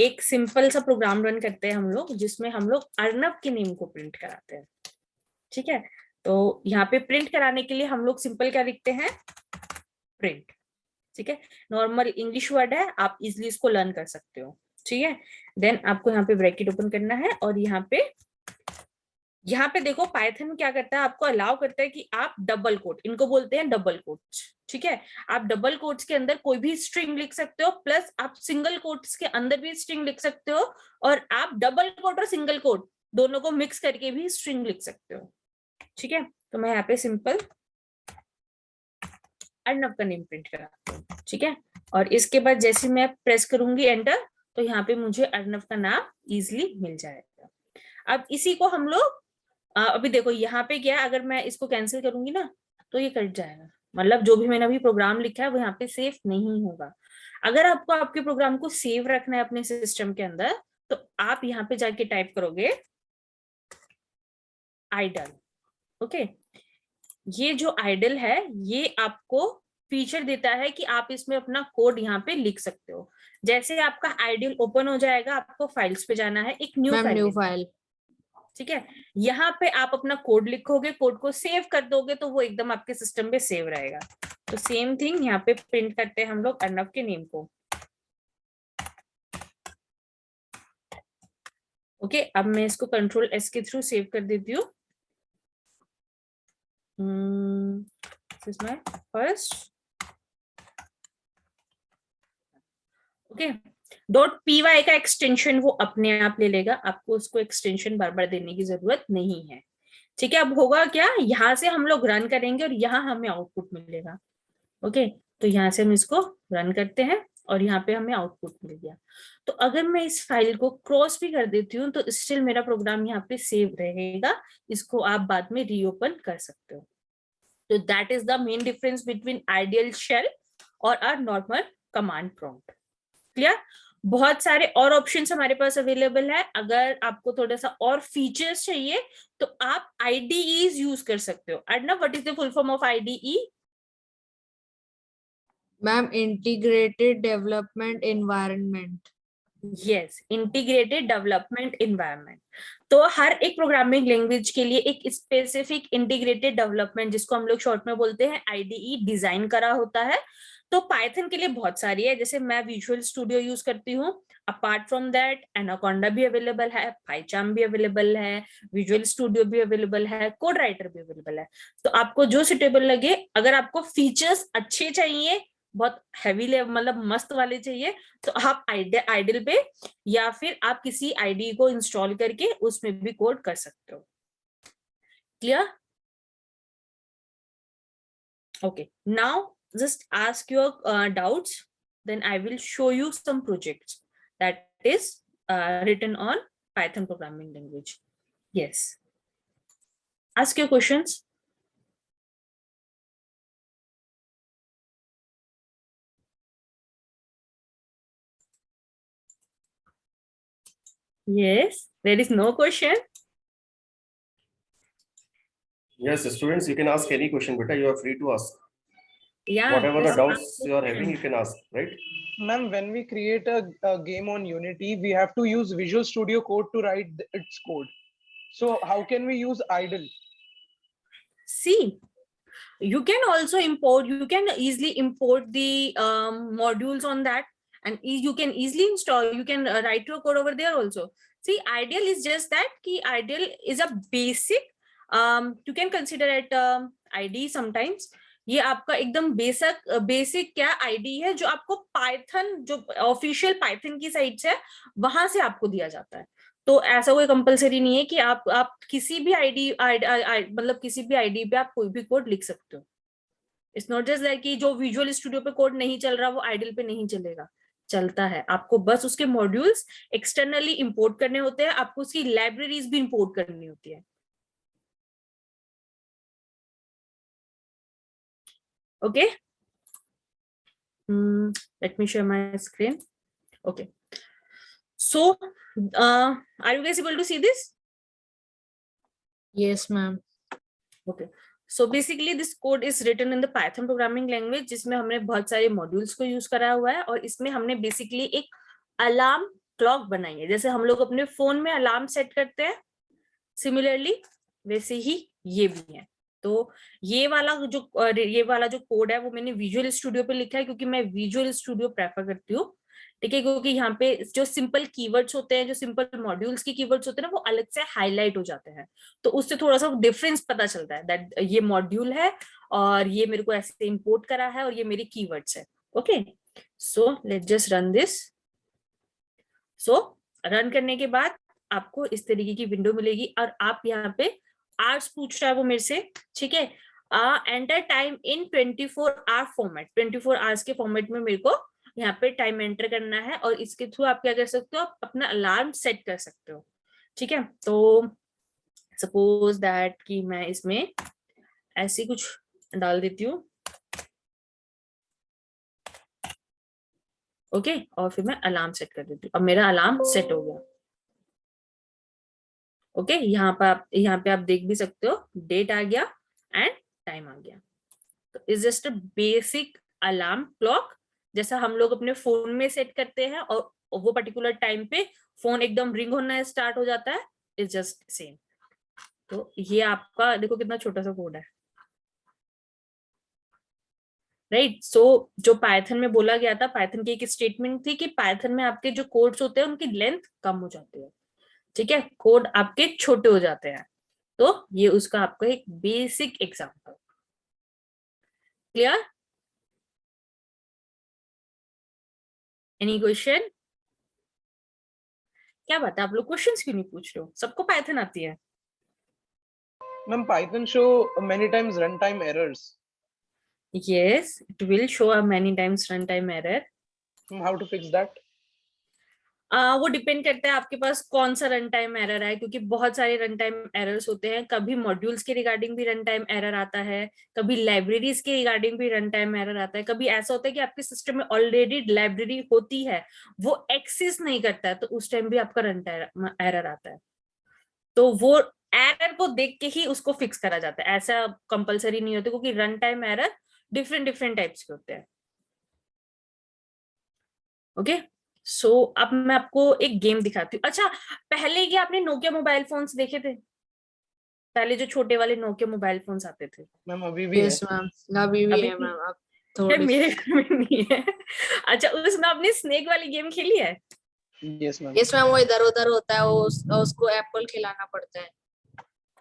एक सिंपल सा प्रोग्राम रन करते हैं हम लोग, जिसमें हम लोग अर्नब के नेम को प्रिंट कराते हैं। ठीक है, तो यहाँ पे प्रिंट कराने के लिए हम लोग सिंपल क्या लिखते हैं, प्रिंट। ठीक है, नॉर्मल इंग्लिश वर्ड है, आप इजिली इसको लर्न कर सकते हो। ठीक है, देन आपको यहाँ पे ब्रैकेट ओपन करना है और यहाँ पे देखो पाइथन क्या करता है, आपको अलाउ करता है कि आप डबल कोट, इनको बोलते हैं डबल कोट्स। ठीक है, आप डबल कोट्स के अंदर कोई भी स्ट्रिंग लिख सकते हो, प्लस आप सिंगल कोट्स के अंदर भी स्ट्रिंग लिख सकते हो, और आप डबल कोट और सिंगल कोट दोनों को मिक्स करके भी स्ट्रिंग लिख सकते हो। ठीक है, तो मैं यहाँ पे सिंपल अर्नब का नेम प्रिंट कराती हूँ। ठीक है, और इसके बाद जैसे मैं प्रेस करूंगी एंटर, तो यहाँ पे मुझे अर्नब का नाम इजिली मिल जाएगा। अब इसी को हम लोग अभी देखो यहाँ पे क्या, अगर मैं इसको कैंसिल करूंगी ना तो ये कट जाएगा, मतलब जो भी मैंने अभी प्रोग्राम लिखा है वो यहाँ पे सेव नहीं होगा। अगर आपको आपके प्रोग्राम को सेव रखना है अपने सिस्टम के अंदर, तो आप यहाँ पे जाके टाइप करोगे आइडल। ओके, ये जो आइडल है ये आपको फीचर देता है कि आप इसमें अपना कोड यहाँ पे लिख सकते हो। जैसे आपका आइडल ओपन हो जाएगा, आपको फाइल्स पे जाना है, एक न्यू फाइल। ठीक है, यहाँ पे आप अपना कोड लिखोगे, कोड को सेव कर दोगे तो वो एकदम आपके सिस्टम पे सेव रहेगा। तो सेम थिंग यहाँ पे प्रिंट करते हैं हम लोग अर्नब के नेम को। ओके, अब मैं इसको कंट्रोल एस के थ्रू सेव कर देती हूँ। This is my first. Okay, .py का एक्सटेंशन वो अपने आप ले लेगा, आपको उसको एक्सटेंशन बार बार देने की जरूरत नहीं है। ठीक है, अब होगा क्या, यहाँ से हम लोग रन करेंगे और यहाँ हमें आउटपुट मिलेगा। ओके, तो यहाँ से हम इसको रन करते हैं और यहाँ पे हमें आउटपुट मिल गया। तो अगर मैं इस फाइल को क्रॉस भी कर देती हूँ तो स्टिल मेरा प्रोग्राम यहाँ पे सेव रहेगा, इसको आप बाद में रीओपन कर सकते हो। तो that is the main difference between ideal shell और a normal command prompt. Clear? बहुत सारे और ऑप्शंस हमारे पास अवेलेबल है। अगर आपको थोड़ा सा और फीचर्स चाहिए तो आप IDEs यूज कर सकते हो। Arnab, what is the full form of IDE? Ma'am integrated development environment. Yes, integrated development environment. तो हर एक प्रोग्रामिंग लैंग्वेज के लिए एक स्पेसिफिक इंटीग्रेटेड डेवलपमेंट, जिसको हम लोग शॉर्ट में बोलते हैं IDE, डिजाइन करा होता है। तो पाइथन के लिए बहुत सारी है, जैसे मैं विजुअल स्टूडियो यूज करती हूँ। अपार्ट फ्रॉम दैट एनाकोंडा भी अवेलेबल है, पाइचार्म भी अवेलेबल है, विजुअल स्टूडियो भी अवेलेबल है, कोड राइटर भी अवेलेबल है। तो आपको जो सुटेबल लगे, अगर आपको फीचर्स अच्छे चाहिए, बहुत हैवी लेवल मतलब मस्त वाले चाहिए, तो आप आइडल पे या फिर आप किसी IDE को इंस्टॉल करके उसमें भी कोड कर सकते हो। Clear? Okay, now just ask your doubts, then I will show you some projects that is written on Python programming language. Yes, ask your questions. Yes, there is no question. Yes, students, you can ask any question, beta. You are free to ask. Yeah, Whatever the just doubts ask you are question. having, you can ask, right? Ma'am, when we create a game on Unity, we have to use Visual Studio Code to write its code. So how can we use idle? See, you can also import, you can easily import the modules on that, and you can easily install, you can write your code over there also. See, ideal is just that ki ideal is a basic, you can consider it IDE sometimes. ये आपका एकदम basic क्या IDE है, जो आपको Python, जो official Python की site है वहां से आपको दिया जाता है। तो ऐसा कोई कंपलसरी नहीं है कि आप किसी भी मतलब किसी भी IDE पे आप कोई भी कोड लिख सकते हो। इट्स नॉट जस्ट दैट कि जो विजुअल स्टूडियो पे कोड नहीं चल रहा वो आइडल पे नहीं चलेगा, चलता है। आपको बस उसके मॉड्यूल्स एक्सटर्नली इंपोर्ट करने होते हैं, आपको उसकी लाइब्रेरीज भी इंपोर्ट करनी होती है। Okay, let me share my screen. Okay, so are you guys able to see this? Yes, ma'am. Okay, so basically this code is written in the Python programming language, जिसमें हमने बहुत सारे modules को use करा हुआ है, और इसमें हमने बेसिकली एक अलार्म क्लॉक बनाइए, जैसे हम लोग अपने फोन में अलार्म सेट करते हैं, सिमिलरली वैसे ही ये भी है। तो ये वाला जो कोड है वो मैंने विजुअल स्टूडियो पे लिखा है, क्योंकि मैं विजुअल स्टूडियो प्रेफर करती हूँ, ठीक है, क्योंकि यहाँ पे जो सिंपल कीवर्ड्स होते हैं, जो सिंपल मॉड्यूल्स की कीवर्ड्स होते हैं ना, वो अलग से हाईलाइट हो जाते हैं, तो उससे थोड़ा सा डिफरेंस पता चलता है दैट ये मॉड्यूल है और ये मेरे को ऐसे इंपोर्ट करा है और ये मेरी कीवर्ड्स है। Okay, so let's just run this. So run करने के बाद आपको इस तरीके की विंडो मिलेगी और आप यहाँ पे आवर्स पूछ रहा है वो मेरे से, ठीक है, enter time in 24 hour format, 24 hours के फॉर्मेट में मेरे को यहाँ पे टाइम एंटर करना है, और इसके थ्रू आप क्या कर सकते हो, आप अपना अलार्म सेट कर सकते हो, ठीक है। तो सपोज दैट कि मैं इसमें ऐसी कुछ डाल देती हूँ, ओके, और फिर मैं अलार्म सेट कर देती हूँ। अब मेरा अलार्म सेट हो गया, ओके, यहाँ पे आप देख भी सकते हो, डेट आ गया एंड टाइम आ गया। तो it's just a basic alarm clock, जैसा हम लोग अपने फोन में सेट करते हैं और वो पर्टिकुलर टाइम पे फोन एकदम रिंग होना स्टार्ट हो जाता है, इट्स जस्ट सेम। तो ये आपका देखो कितना छोटा सा कोड है, राइट। सो जो पाइथन में बोला गया था, पाइथन की एक स्टेटमेंट थी कि पाइथन में आपके जो कोड्स होते हैं उनकी लेंथ कम हो जाती है, ठीक है, कोड आपके छोटे हो जाते हैं। तो ये उसका आपका एक basic example, clear? Any question? क्या बात है, आप लोग क्वेश्चंस क्यों नहीं पूछ रहे हो? सबको पाइथन आती है। Ma'am, Python show many times runtime errors. Yes, it will show many times runtime error. How to fix that? वो डिपेंड करता है आपके पास कौन सा रन टाइम एरर है, क्योंकि बहुत सारे रन टाइम एरर्स होते हैं। कभी मॉड्यूल्स के रिगार्डिंग भी रन टाइम एरर आता है, कभी लाइब्रेरीज के रिगार्डिंग भी रन टाइम एरर आता है, कभी ऐसा होता है कि आपके सिस्टम में ऑलरेडी लाइब्रेरी होती है, वो एक्सेस नहीं करता है, तो उस टाइम भी आपका रन टाइम एरर आता है। तो वो एरर को देख के ही उसको फिक्स करा जाता है, ऐसा कंपलसरी नहीं होता, क्योंकि run time error different types के होते हैं। ओके, सो अब मैं आपको एक गेम दिखाती हूँ। अच्छा, पहले क्या आपने नोकिया मोबाइल फोन्स देखे थे? पहले जो छोटे वाले नोकिया मोबाइल फोन्स आते थे। मैम अभी भी है। यस मैम, अभी भी है मैम, अब थोड़ी मेरे घर में नहीं है। अच्छा, उसमें आपने स्नेक वाली गेम खेली है? Yes ma'am. यस मैम, वो इधर उधर होता है, उसको एप्पल खिलाना पड़ता है,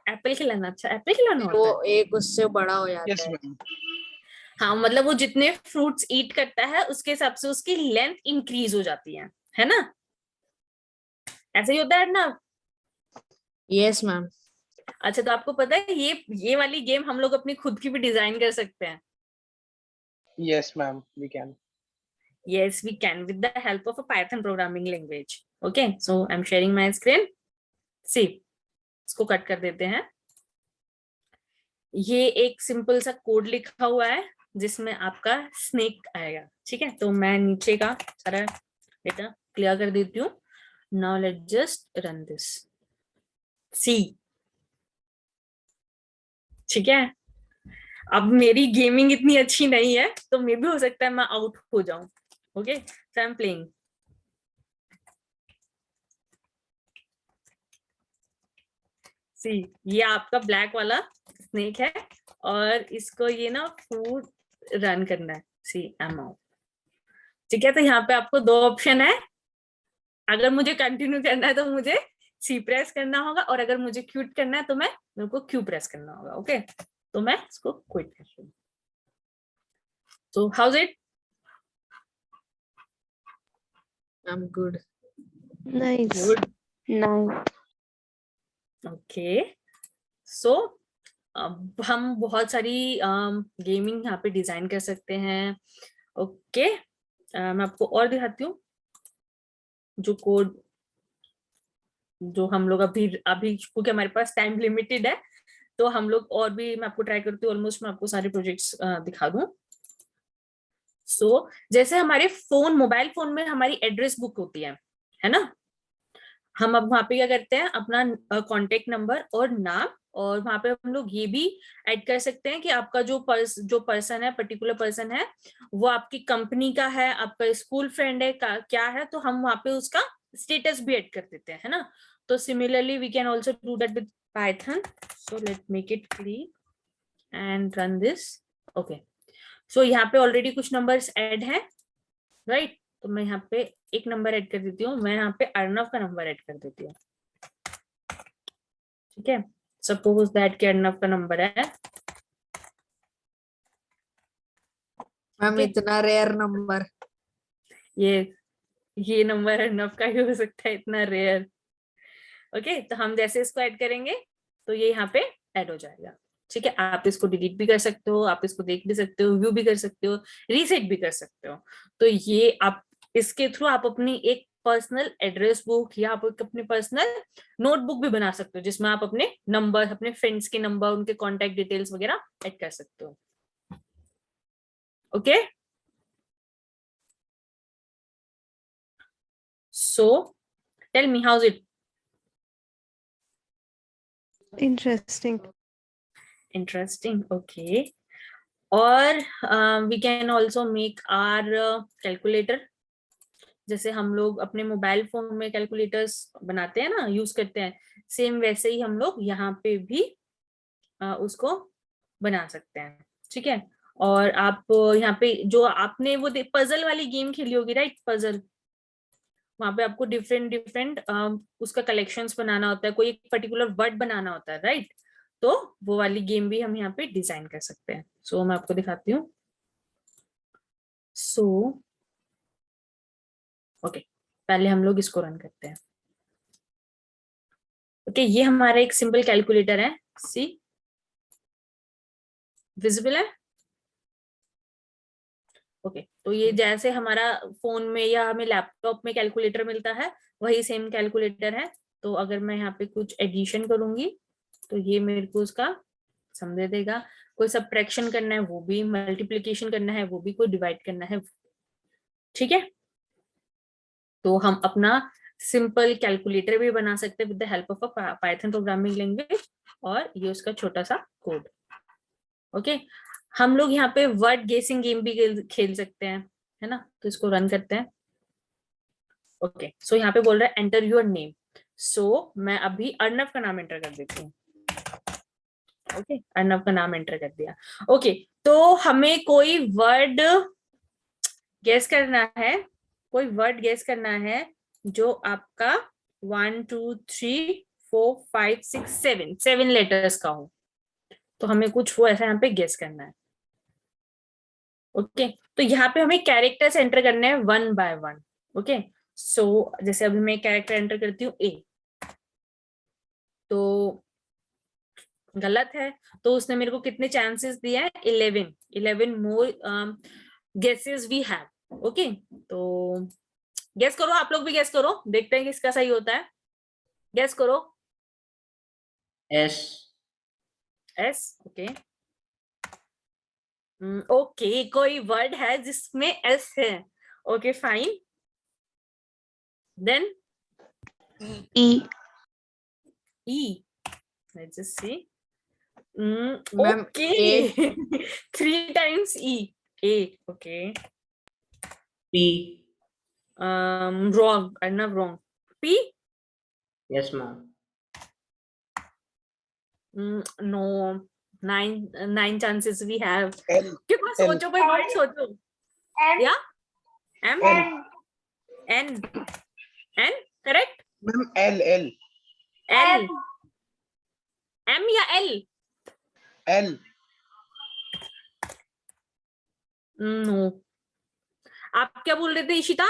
एप्पल खिलाना? अच्छा, एप्पल खिलाना फिर होता वो है। एक उससे बड़ा हो जाता यस है। मैम। हाँ, मतलब वो जितने फ्रूट्स ईट करता है उसके हिसाब से उसकी लेंथ इंक्रीज हो जाती है ना? ऐसा ही होता है ना? Yes ma'am. अच्छा, तो आपको पता है ये वाली गेम हम लोग अपनी खुद की भी डिजाइन कर सकते हैं। Yes ma'am, we can. Yes, we can with the help of a Python programming language. Okay, so I'm sharing my screen. See, इसको कट कर देते हैं। ये एक सिंपल सा कोड लिखा हुआ है जिसमें आपका स्नेक आएगा, ठीक है। तो मैं नीचे का सारा डेटा क्लियर कर देती हूँ। Now let just run this. See, ठीक है। अब मेरी गेमिंग इतनी अच्छी नहीं है, तो मे भी हो सकता है मैं आउट हो जाऊं। Okay, so I am playing. See, ये आपका ब्लैक वाला स्नेक है और इसको ये ना फूड रन करना है। सी, आई एम आउट, ठीक है। तो यहाँ पे आपको दो ऑप्शन है, अगर मुझे कंटिन्यू करना है तो मुझे सी प्रेस करना होगा, और अगर मुझे क्विट करना है तो मेरे को क्यू प्रेस करना होगा। ओके, तो मैं इसको क्विट कर रही हूँ। So how's it? I'm good. Nice. Good. Nice. Okay. So अब हम बहुत सारी गेमिंग यहाँ पे डिजाइन कर सकते हैं। ओके, मैं आपको और दिखाती हूँ जो कोड जो हम लोग अभी क्योंकि हमारे पास टाइम लिमिटेड है, तो हम लोग और भी, मैं आपको ट्राई करती हूँ ऑलमोस्ट मैं आपको सारे प्रोजेक्ट्स दिखा दूं। सो जैसे हमारे मोबाइल फोन में हमारी एड्रेस बुक होती है ना? हम अब वहां पे क्या करते हैं, अपना कांटेक्ट नंबर और नाम, और वहां पे हम लोग ये भी ऐड कर सकते हैं कि आपका जो पर्सन है, पर्टिकुलर पर्सन है, वो आपकी कंपनी का है, आपका स्कूल फ्रेंड है, क्या है, तो हम वहां पे उसका स्टेटस भी ऐड कर देते हैं, है ना। तो similarly we can also do that with Python. So let make it clean and run this. Okay, so यहाँ पे ऑलरेडी कुछ नंबर्स ऐड हैं, राइट. तो मैं यहाँ पे एक नंबर ऐड कर देती हूँ, मैं यहाँ पे अर्नव का नंबर ऐड कर देती हूँ. ठीक है, सपोज दैट कि अर्नव का नंबर है, मैम Okay. इतना रेयर नंबर. ये नंबर अर्नव का ही हो सकता है, इतना रेयर. ओके, तो हम जैसे इसको ऐड करेंगे तो ये यहाँ पे ऐड हो जाएगा. ठीक है, आप इसको डिलीट भी कर सकते हो, आप इसको देख भी सकते हो, व्यू भी कर सकते हो, रीसेट भी कर सकते हो. तो ये आप इसके थ्रू आप अपनी एक पर्सनल एड्रेस बुक या आप अपनी पर्सनल नोटबुक भी बना सकते हो, जिसमें आप अपने नंबर, अपने फ्रेंड्स के नंबर, उनके कॉन्टेक्ट डिटेल्स वगैरह ऐड कर सकते हो. Okay, so tell me, how's it? Interesting. Interesting, okay. Or we can also make our calculator. जैसे हम लोग अपने मोबाइल फोन में कैलकुलेटर्स बनाते हैं ना, यूज करते हैं, सेम वैसे ही हम लोग यहाँ पे भी उसको बना सकते हैं. ठीक है, और आप यहाँ पे जो आपने वो पजल वाली गेम खेली होगी, राइट, पजल, वहां पे आपको डिफरेंट डिफरेंट उसका कलेक्शंस बनाना होता है, कोई एक पर्टिकुलर वर्ड बनाना होता है, राइट. तो वो वाली गेम भी हम यहाँ पे डिजाइन कर सकते हैं. सो मैं आपको दिखाती हूँ. सो ओके, पहले हम लोग इसको रन करते हैं. ओके, ये हमारा एक सिंपल कैलकुलेटर है. सी, विजिबल है. ओके, तो ये जैसे हमारा फोन में या हमें लैपटॉप में कैलकुलेटर मिलता है, वही सेम कैलकुलेटर है. तो अगर मैं यहाँ पे कुछ एडिशन करूंगी तो ये मेरे को उसका सम दे देगा. कोई सब्ट्रैक्शन करना है वो भी, मल्टीप्लिकेशन करना है वो भी, कोई डिवाइड करना है. ठीक है, तो हम अपना सिंपल कैलकुलेटर भी बना सकते हैं with the help of a Python programming language, और ये उसका छोटा सा कोड. ओके, हम लोग यहाँ पे वर्ड गेसिंग गेम भी खेल सकते हैं, है ना. तो इसको रन करते हैं. ओके, सो यहाँ पे बोल रहा है एंटर योर नेम. सो मैं अभी अर्नव का नाम एंटर कर देती हूँ. ओके, अर्नव का नाम एंटर कर दिया. ओके, तो हमें कोई वर्ड गेस करना है, कोई वर्ड गेस करना है जो आपका 1 2 3 4 5 6 7 लेटर्स का हो. तो हमें कुछ वो ऐसा यहाँ पे गेस करना है. ओके, तो यहाँ पे हमें कैरेक्टर्स एंटर करने हैं 1 by 1. ओके, सो जैसे अभी मैं कैरेक्टर एंटर करती हूँ ए, तो गलत है, तो उसने मेरे को कितने चांसेस दिए हैं, 11 मोर गेसेस वी हैव. ओके, तो गेस करो, आप लोग भी गेस करो, देखते हैं किसका सही होता है. गेस करो. एस. S, okay. ओके, कोई वर्ड है जिसमें एस है. Okay, fine. Then E. E. Let's just see. Ma'am, Okay. 3 times E. A. Okay. P. Wrong. I'm not wrong. P. Yes, ma'am. No. Nine chances we have. L. क्यों ना L. सोचो, कोई word सोचो. M. Yeah. M. L. N. N. Correct. Ma'am, L. L. L. M या L? L. No. आप क्या बोल रहे थे इशिता?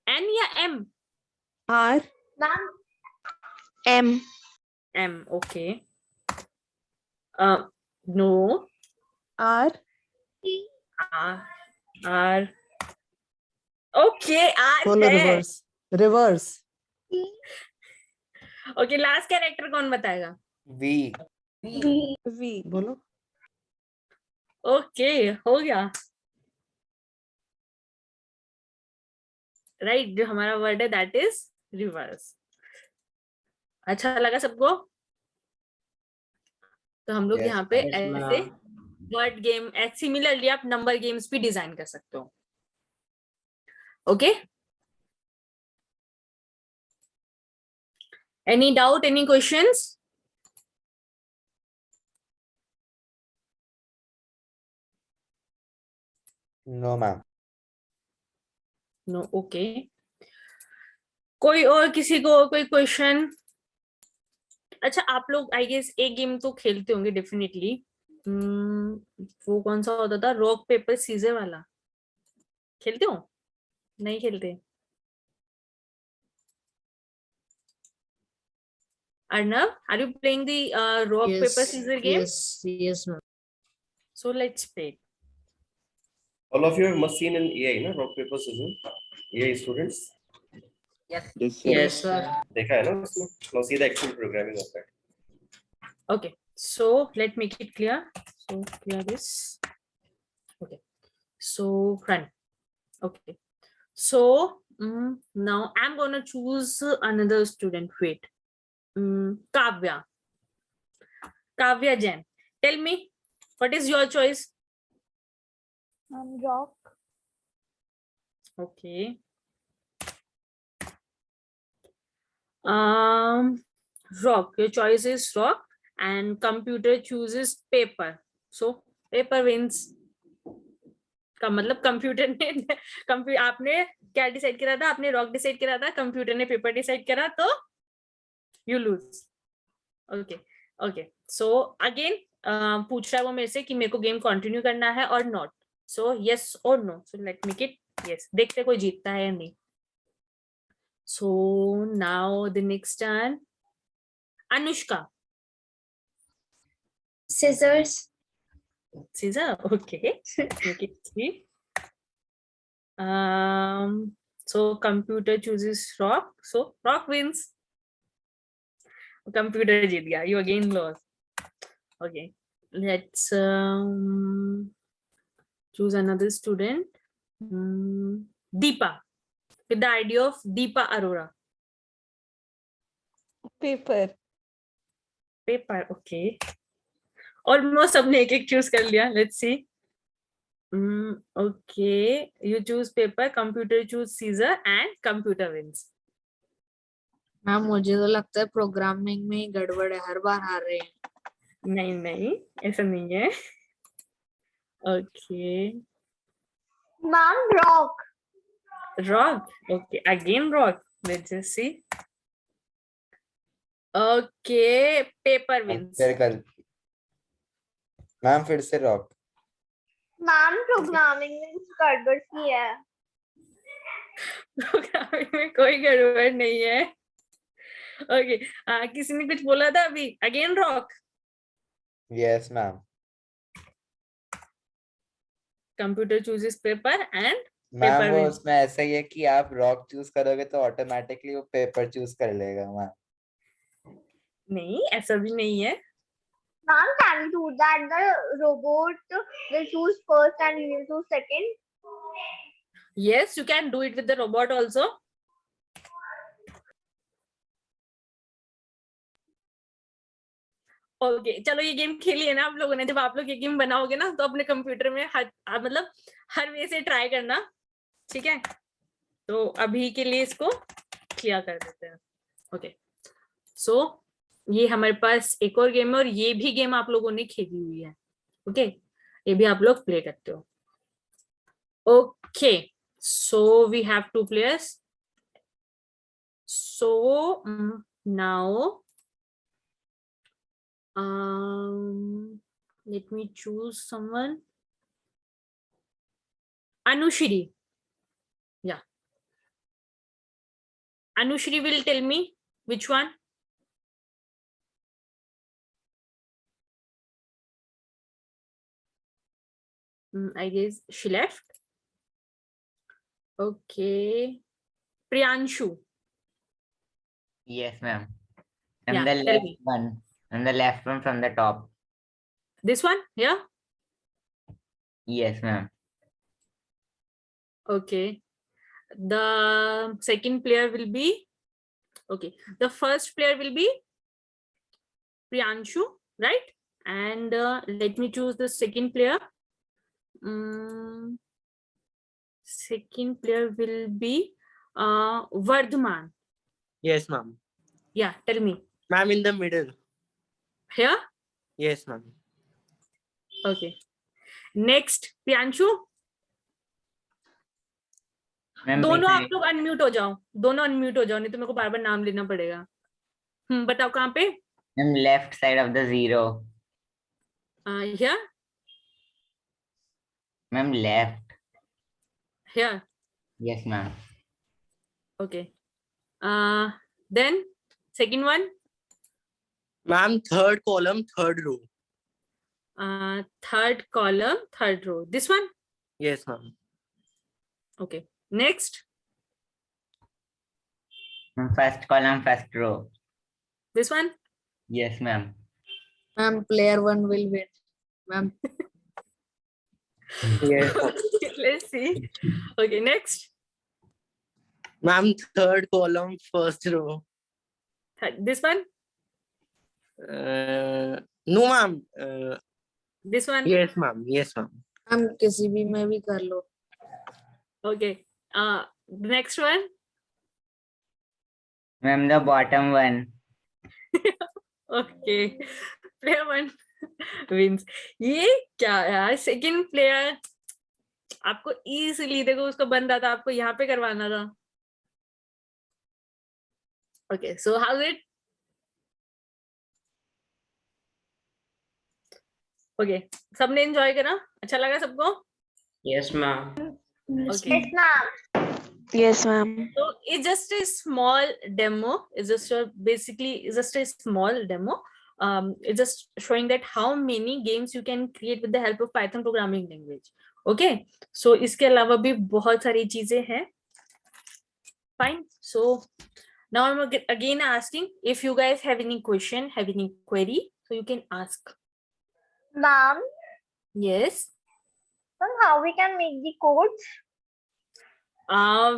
N या M? R. Ma'am, M. M. Okay. No. R. R. Okay, R बोलो है. Reverse reverse. Okay, last character कौन बताएगा? V. V. बोलो. ओके, हो गया. राइट, जो हमारा वर्ड है दैट इज रिवर्स. अच्छा लगा सबको? तो हम लोग Yes, यहाँ पे Yes, ऐसे ma'am. वर्ड गेम, सिमिलरली आप नंबर गेम्स भी डिजाइन कर सकते हो. Okay, any doubt, any questions? no, ma'am. No, okay. कोई और, किसी को और कोई क्वेश्चन? अच्छा, आप लोग आई गेस एक गेम तो खेलते होंगे डेफिनेटली. वो कौन सा होता था, रॉक पेपर सीजर वाला? खेलते हो? नहीं खेलते? Arnav, are you playing the rock paper scissor game? Yes, ma'am. So let's play. All of you must seen in AI, na? Rock, paper, scissors. AI students. Yes, sir. Yes, sir. देखा है ना उसमें? Now see the actual programming of that. Okay, so let make it clear. So clear this. Okay, so run. Okay, so now I'm gonna choose another student. Wait, Kavya. Kavya Jain. Tell me, what is your choice? Rock. Okay. Rock. Your choice is rock, and computer chooses paper. So paper wins. का मतलब computer ने आपने क्या decide करा था? आपने rock decide करा था, कंप्यूटर ने पेपर डिसाइड करा, तो you lose. Okay, okay. So again पूछ रहा है वो मेरे से कि मेरे को गेम कंटिन्यू करना है और नॉट. सो यस और no. So let make it yes. देखते कोई जीतता है या नहीं. So now the next turn, Anushka. Scissors. Caesar, okay. Make it 3. So computer chooses rock, so rock wins. Computer जीत गया. You again lost. Okay, let's choose another student. Deepa, with the idea of Deepa Arora. Paper. Paper, okay. Almost सबने एक एक choose कर लिया. Let's see. Okay, you choose paper, computer choose Caesar, and computer wins. Ma'am मुझे तो लगता है programming में ही गड़बड़ है, हर बार हार रहे हैं. नहीं नहीं, ऐसा नहीं है. Okay, Ma'am, rock. rock. Okay, again rock. Let's just see. Okay, paper wins. फिर कर मैम, फिर से रॉक. Ma'am, programming में गड़बड़ की है. प्रोग्रामिंग में कोई गड़बड़ नहीं है. ओके, किसी ने कुछ बोला था अभी? Again rock. Yes, ma'am. Computer chooses paper and ma'am Paper वो wins. उसमें ऐसा ही है कि आप रॉक चूज करोगे तो ऑटोमेटिकली वो पेपर चूज कर लेगा मैम. नहीं, ऐसा भी नहीं है. Ma'am, can we do that? The robot will choose first and you will choose second. Yes, you can do it with the robot also. Okay, चलो ये गेम खेली है ना आप लोगों ने. जब आप लोग ये गेम बनाओगे ना तो अपने कंप्यूटर में मतलब हर वे से ट्राई करना, ठीक है? तो अभी के लिए इसको क्लियर कर देते हैं. ओके, सो ये हमारे पास एक और गेम है, और ये भी गेम आप लोगों ने खेली हुई है. ओके, ये भी आप लोग प्ले करते हो. Okay, so we have 2 players. So now let me choose someone. Anushri. Yeah, Anushri will tell me which one. I guess she left. Okay, Priyanshu. Yes, ma'am. Yeah, And the tell left me. one. And the left one from the top. This one? Yeah. Yes, ma'am. Okay. The second player will be Okay, the first player will be Priyanshu, right? And let me choose the second player. Second player will be Vardhaman. Yes, ma'am. Yeah, tell me. Ma'am, in the middle. Here? Yes, ma'am. Okay. Next, Priyanshu. Ma'am दोनों आप लोग unmute हो जाओ, दोनों unmute हो जाओ, नहीं तो मेरे को बार बार नाम लेना पड़ेगा. बताओ कहाँ पे? Ma'am left side of the zero. Here? Ma'am left. Here? Yes, ma'am. Okay. Then second one. Ma'am, third column, third row. Third column, third row. This one? Yes, ma'am. Okay. Next. First column, first row. This one? Yes, ma'am. Ma'am, player 1 will win. Ma'am. Yes. Let's see. Okay, next. Ma'am, third column, first row. This one? No, ma'am. This one? Yes, ma'am. Yes, ma'am. Ma'am, किसी भी में भी कर लो. Okay. Next one? Ma'am, the bottom one. Okay. Player 1 wins. ये क्या यार? Second player आपको easily देखो उसको बन रहा था, आपको यहाँ पे करवाना था. Okay, so how's it? Okay, सबने enjoy करा? अच्छा लगा सबको? Yes, ma'am. Okay. Yes, ma'am. Yes, ma'am. So it's just a small demo. It's just a small demo. It's just showing that how many games you can create with the help of Python programming language. Okay. So इसके अलावा भी बहुत सारी चीजें हैं. Fine. So now I'm again asking if you guys have any question, have any query, so you can ask. Ma'am, Yes. how we can make the codes?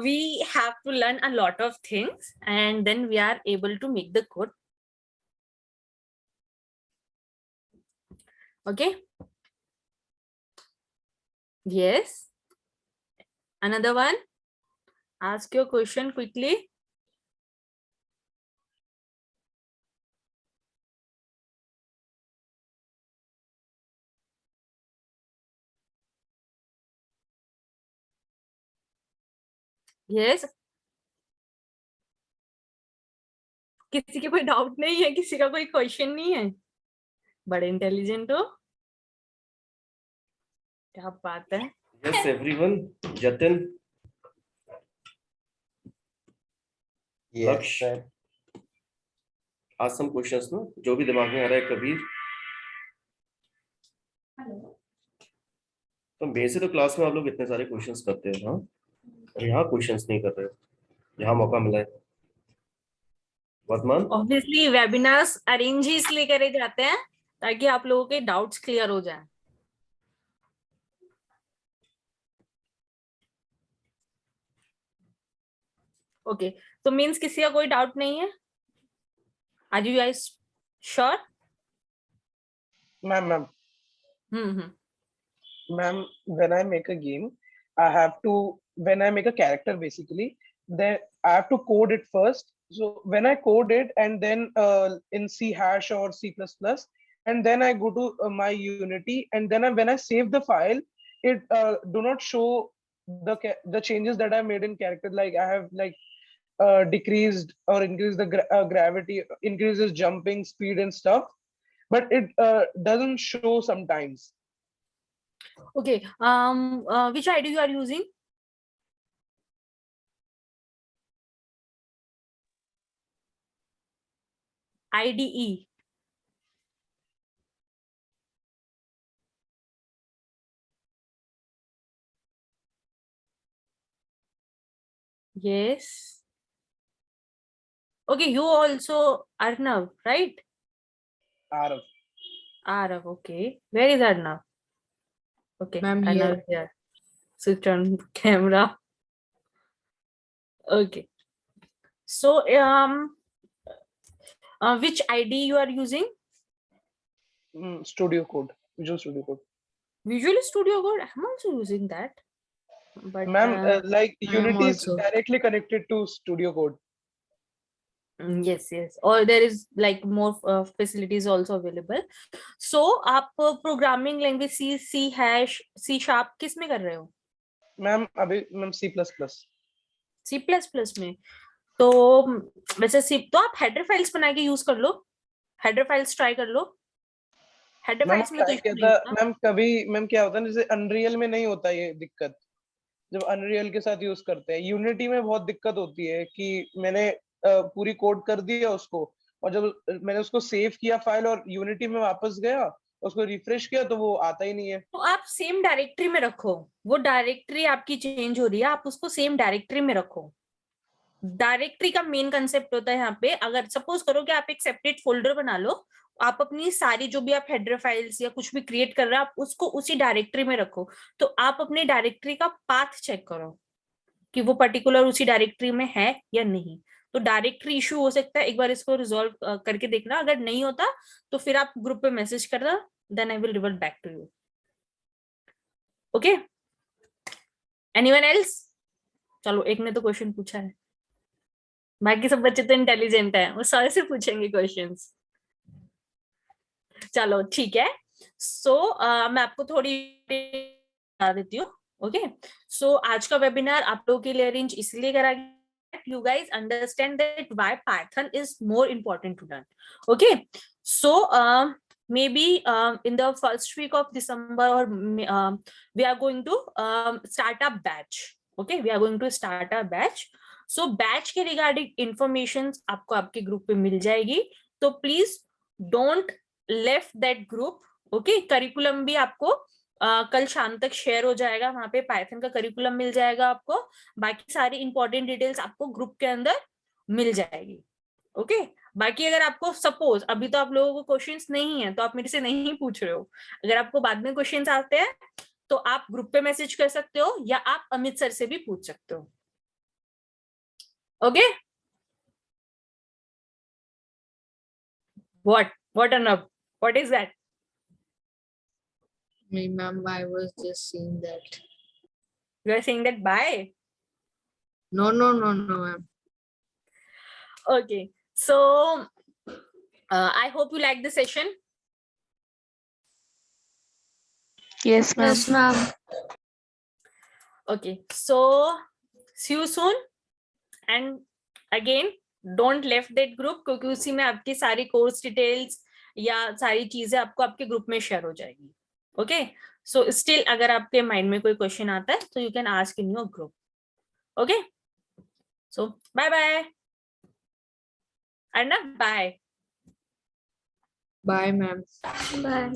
We have to learn a lot of things and then we are able to make the code. Okay. Yes. Another one. Ask your question quickly. Yes. किसी के कोई doubt नहीं है, किसी का कोई question नहीं है? बड़े इंटेलिजेंट हो, क्या बात है? Yes, everyone. Jatin. Yes, Laksh. sir. Ask some questions, no? जो भी दिमाग में आ रहा है कबीर. तो वैसे तो क्लास में आप लोग इतने सारे क्वेश्चंस करते हैं, हाँ? और यहाँ क्वेश्चंस नहीं कर रहे हो. यहाँ मौका मिला है. वर्तमान. Obviously webinars अरेंज ही इसलिए करे जाते हैं ताकि आप लोगों के डाउट्स क्लियर हो जाए. ओके, तो मींस किसी का कोई डाउट नहीं है? Are you guys sure? Ma'am, hmm. ma'am, when I make a game, when I make a character basically, then I have to code it first. So when I code it and then in C# or C++, and then I go to my Unity, and then when I save the file, it do not show the changes that I made in character. Like I have decreased or increased the gravity, increases jumping speed and stuff, but it doesn't show sometimes. Okay, which ID you are using? IDE. Yes. Okay, you also Arnav, right? Arav. Arav, okay. Where is Arnav? Okay, Ma'am, Arnav here. Switch on camera. Okay. So which ID you are using? Studio Code, Visual Studio Code. Visual Studio Code. I'm also using that. But Ma'am, like I am Unity is also. directly connected to Studio Code. yes, yes. Or there is like more facilities also available. So आप programming language C hash C sharp किस में कर रहे हो? Ma'am अभी ma'am C++. C++ में तो वैसे C तो आप हेडर फाइल्स बना के यूज कर लो, हेडर फाइल्स ट्राई कर लो, हेडर मैम फाइल्स में तो ट्राई issue किया नहीं था होता। मैम, कभी मैम क्या होता है जैसे अनरियल में नहीं होता ये दिक्कत, जब अनरियल के साथ यूज करते हैं। यूनिटी में बहुत दिक्कत होती है कि मैंने पूरी कोड कर दिया उसको, और जब मैंने उसको सेव किया फाइल और यूनिटी में वापस गया, उसको रिफ्रेश किया तो वो आता ही नहीं है। तो आप सेम डायरेक्टरी में रखो, वो डायरेक्टरी आपकी चेंज हो रही है, आप उसको सेम डायरेक्टरी में रखो। डायरेक्टरी का मेन कंसेप्ट होता है यहाँ पे, अगर सपोज करो कि आप एक सेपरेट फोल्डर बना लो, आप अपनी सारी जो भी आप हेडर फाइल्स या कुछ भी क्रिएट कर रहे हो आप उसको उसी डायरेक्टरी में रखो, तो आप अपनी डायरेक्टरी का पाथ चेक करो कि वो पर्टिकुलर उसी डायरेक्टरी में है या नहीं। तो डायरेक्टरी इशू हो सकता है, एक बार इसको रिजॉल्व करके देखना, अगर नहीं होता तो फिर आप ग्रुप पे मैसेज करना, then I will revert back to you. Okay, anyone else? चलो एक ने तो क्वेश्चन पूछा है, बाकी सब बच्चे तो इंटेलिजेंट है, वो सारे से पूछेंगे क्वेश्चंस। चलो ठीक है, सो मैं आपको थोड़ी बता देती हूँ। ओके, सो आज का वेबिनार आप लोगों के लिए अरेंज इसलिए करा गया, you guys understand that why Python is more important to learn. Okay, so maybe in the first week of December or we are going to start a batch. Okay, we are going to start a batch. So batch के regarding information आपको आपके group पे मिल जाएगी, तो please don't left that group. Okay, curriculum भी आपको कल शाम तक शेयर हो जाएगा, वहां पे पाइथन का करिकुलम मिल जाएगा आपको, बाकी सारी इंपॉर्टेंट डिटेल्स आपको ग्रुप के अंदर मिल जाएगी। ओके, बाकी अगर आपको सपोज अभी तो आप लोगों को क्वेश्चंस नहीं है तो आप मेरे से नहीं पूछ रहे हो, अगर आपको बाद में क्वेश्चंस आते हैं तो आप ग्रुप पे मैसेज कर सकते हो या आप अमित सर से भी पूछ सकते हो। Okay, what Arnab, what is that? Me, ma'am, I was just saying that. You are saying that bye? No, ma'am. Okay, so I hope you like the session. Yes, ma'am. Yes, ma'am. Okay, so see you soon, and again don't left that group, क्योंकि उसी में आपकी सारी course details या सारी चीजें आपको आपके ग्रुप में शेयर हो जाएगी। ओके, सो स्टिल अगर आपके माइंड में कोई क्वेश्चन आता है तो you can ask in your group. Okay, so bye bye Arnab, bye. Bye, ma'am. Bye.